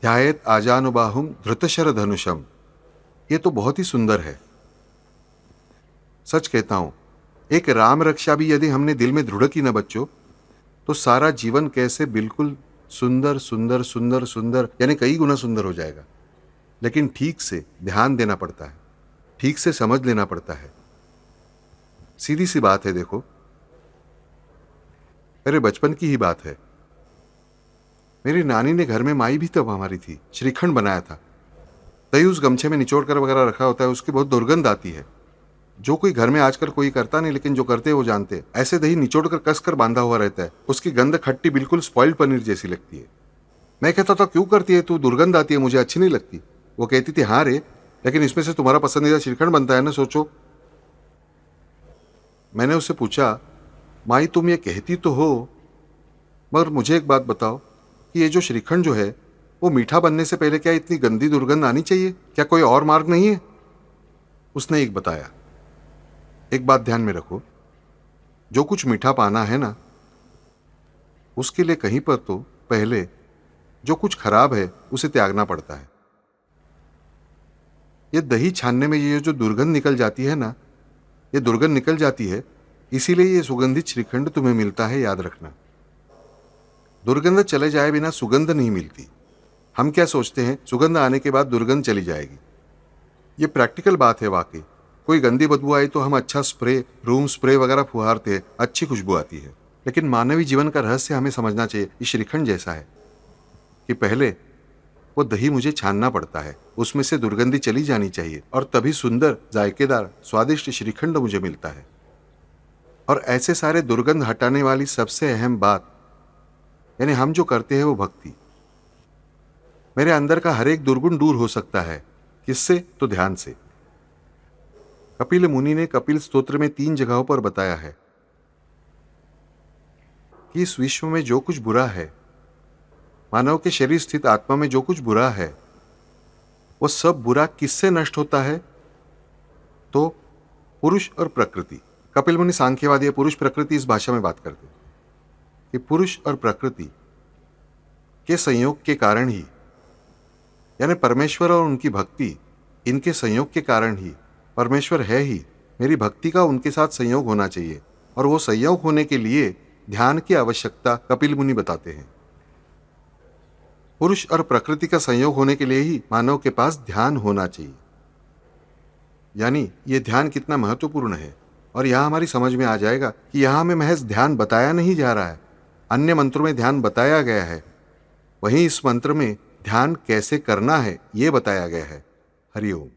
ध्यायेत आजानुबाहुम धृतशर धनुषम, ये तो बहुत ही सुंदर है। सच कहता हूं, एक राम रक्षा भी यदि हमने दिल में दृढ़ की न बच्चों, तो सारा जीवन कैसे बिल्कुल सुंदर सुंदर सुंदर सुंदर यानी कई गुना सुंदर हो जाएगा। लेकिन ठीक से ध्यान देना पड़ता है, ठीक से समझ लेना पड़ता है। सीधी सी बात है। देखो मेरे बचपन की ही बात है। मेरी नानी ने घर में, माई भी तब हमारी थी, श्रीखंड बनाया था। दही उस गमछे में निचोड़ कर वगैरह रखा होता है, उसकी बहुत दुर्गंध आती है। जो कोई घर में आजकल कोई करता नहीं, लेकिन जो करते हैं वो जानते हैं। ऐसे दही निचोड़ कर कस कर बांधा हुआ रहता है, उसकी गंध खट्टी बिल्कुल स्पॉइल्ड पनीर जैसी लगती है। मैं कहता था क्यों करती है तू, दुर्गंध आती है, मुझे अच्छी नहीं लगती। वो कहती थी हाँ रे, लेकिन इसमें से तुम्हारा पसंदीदा श्रीखंड बनता है ना, सोचो। मैंने उससे पूछा, माई तुम ये कहती तो हो, मगर मुझे एक बात बताओ कि ये जो श्रीखंड जो है वो मीठा बनने से पहले क्या इतनी गंदी दुर्गंध आनी चाहिए? क्या कोई और मार्ग नहीं है? उसने एक बताया। एक बात ध्यान में रखो, जो कुछ मीठा पाना है ना, उसके लिए कहीं पर तो पहले जो कुछ खराब है उसे त्यागना पड़ता है। ये दही छानने में ये जो दुर्गंध निकल जाती है ना, ये दुर्गंध निकल जाती है, इसीलिए ये सुगंधित श्रीखंड तुम्हें मिलता है, याद रखना। दुर्गंध चले जाए बिना सुगंध नहीं मिलती। हम क्या सोचते हैं सुगंध आने के बाद दुर्गंध चली जाएगी। ये प्रैक्टिकल बात है वाकई। कोई गंदी बदबू आई तो हम अच्छा स्प्रे, रूम स्प्रे वगैरह फुहारते हैं, अच्छी खुशबू आती है। लेकिन मानवीय जीवन का रहस्य हमें समझना चाहिए, ये श्रीखंड जैसा है कि पहले वो दही मुझे छानना पड़ता है, उसमें से दुर्गंधी चली जानी चाहिए और तभी सुंदर जायकेदार स्वादिष्ट श्रीखंड मुझे मिलता है। और ऐसे सारे दुर्गंध हटाने वाली सबसे अहम बात यानी हम जो करते हैं वो भक्ति। मेरे अंदर का हर एक दुर्गुण दूर हो सकता है। किससे? तो ध्यान से। कपिल मुनि ने कपिल स्तोत्र में 3 जगहों पर बताया है कि इस विश्व में जो कुछ बुरा है, मानव के शरीर स्थित आत्मा में जो कुछ बुरा है, वो सब बुरा किससे नष्ट होता है? तो पुरुष और प्रकृति। कपिल मुनि सांख्यवादी या पुरुष प्रकृति इस भाषा में बात करते हैं कि पुरुष और प्रकृति के संयोग के कारण ही, यानी परमेश्वर और उनकी भक्ति, इनके संयोग के कारण ही परमेश्वर है ही, मेरी भक्ति का उनके साथ संयोग होना चाहिए और वो संयोग होने के लिए ध्यान की आवश्यकता कपिल मुनि बताते हैं। पुरुष और प्रकृति का संयोग होने के लिए ही मानव के पास ध्यान होना चाहिए। यानी ये ध्यान कितना महत्वपूर्ण है। और यहां हमारी समझ में आ जाएगा कि यहां हमें महज ध्यान बताया नहीं जा रहा है, अन्य मंत्रों में ध्यान बताया गया है, वहीं इस मंत्र में ध्यान कैसे करना है ये बताया गया है। हरिओम।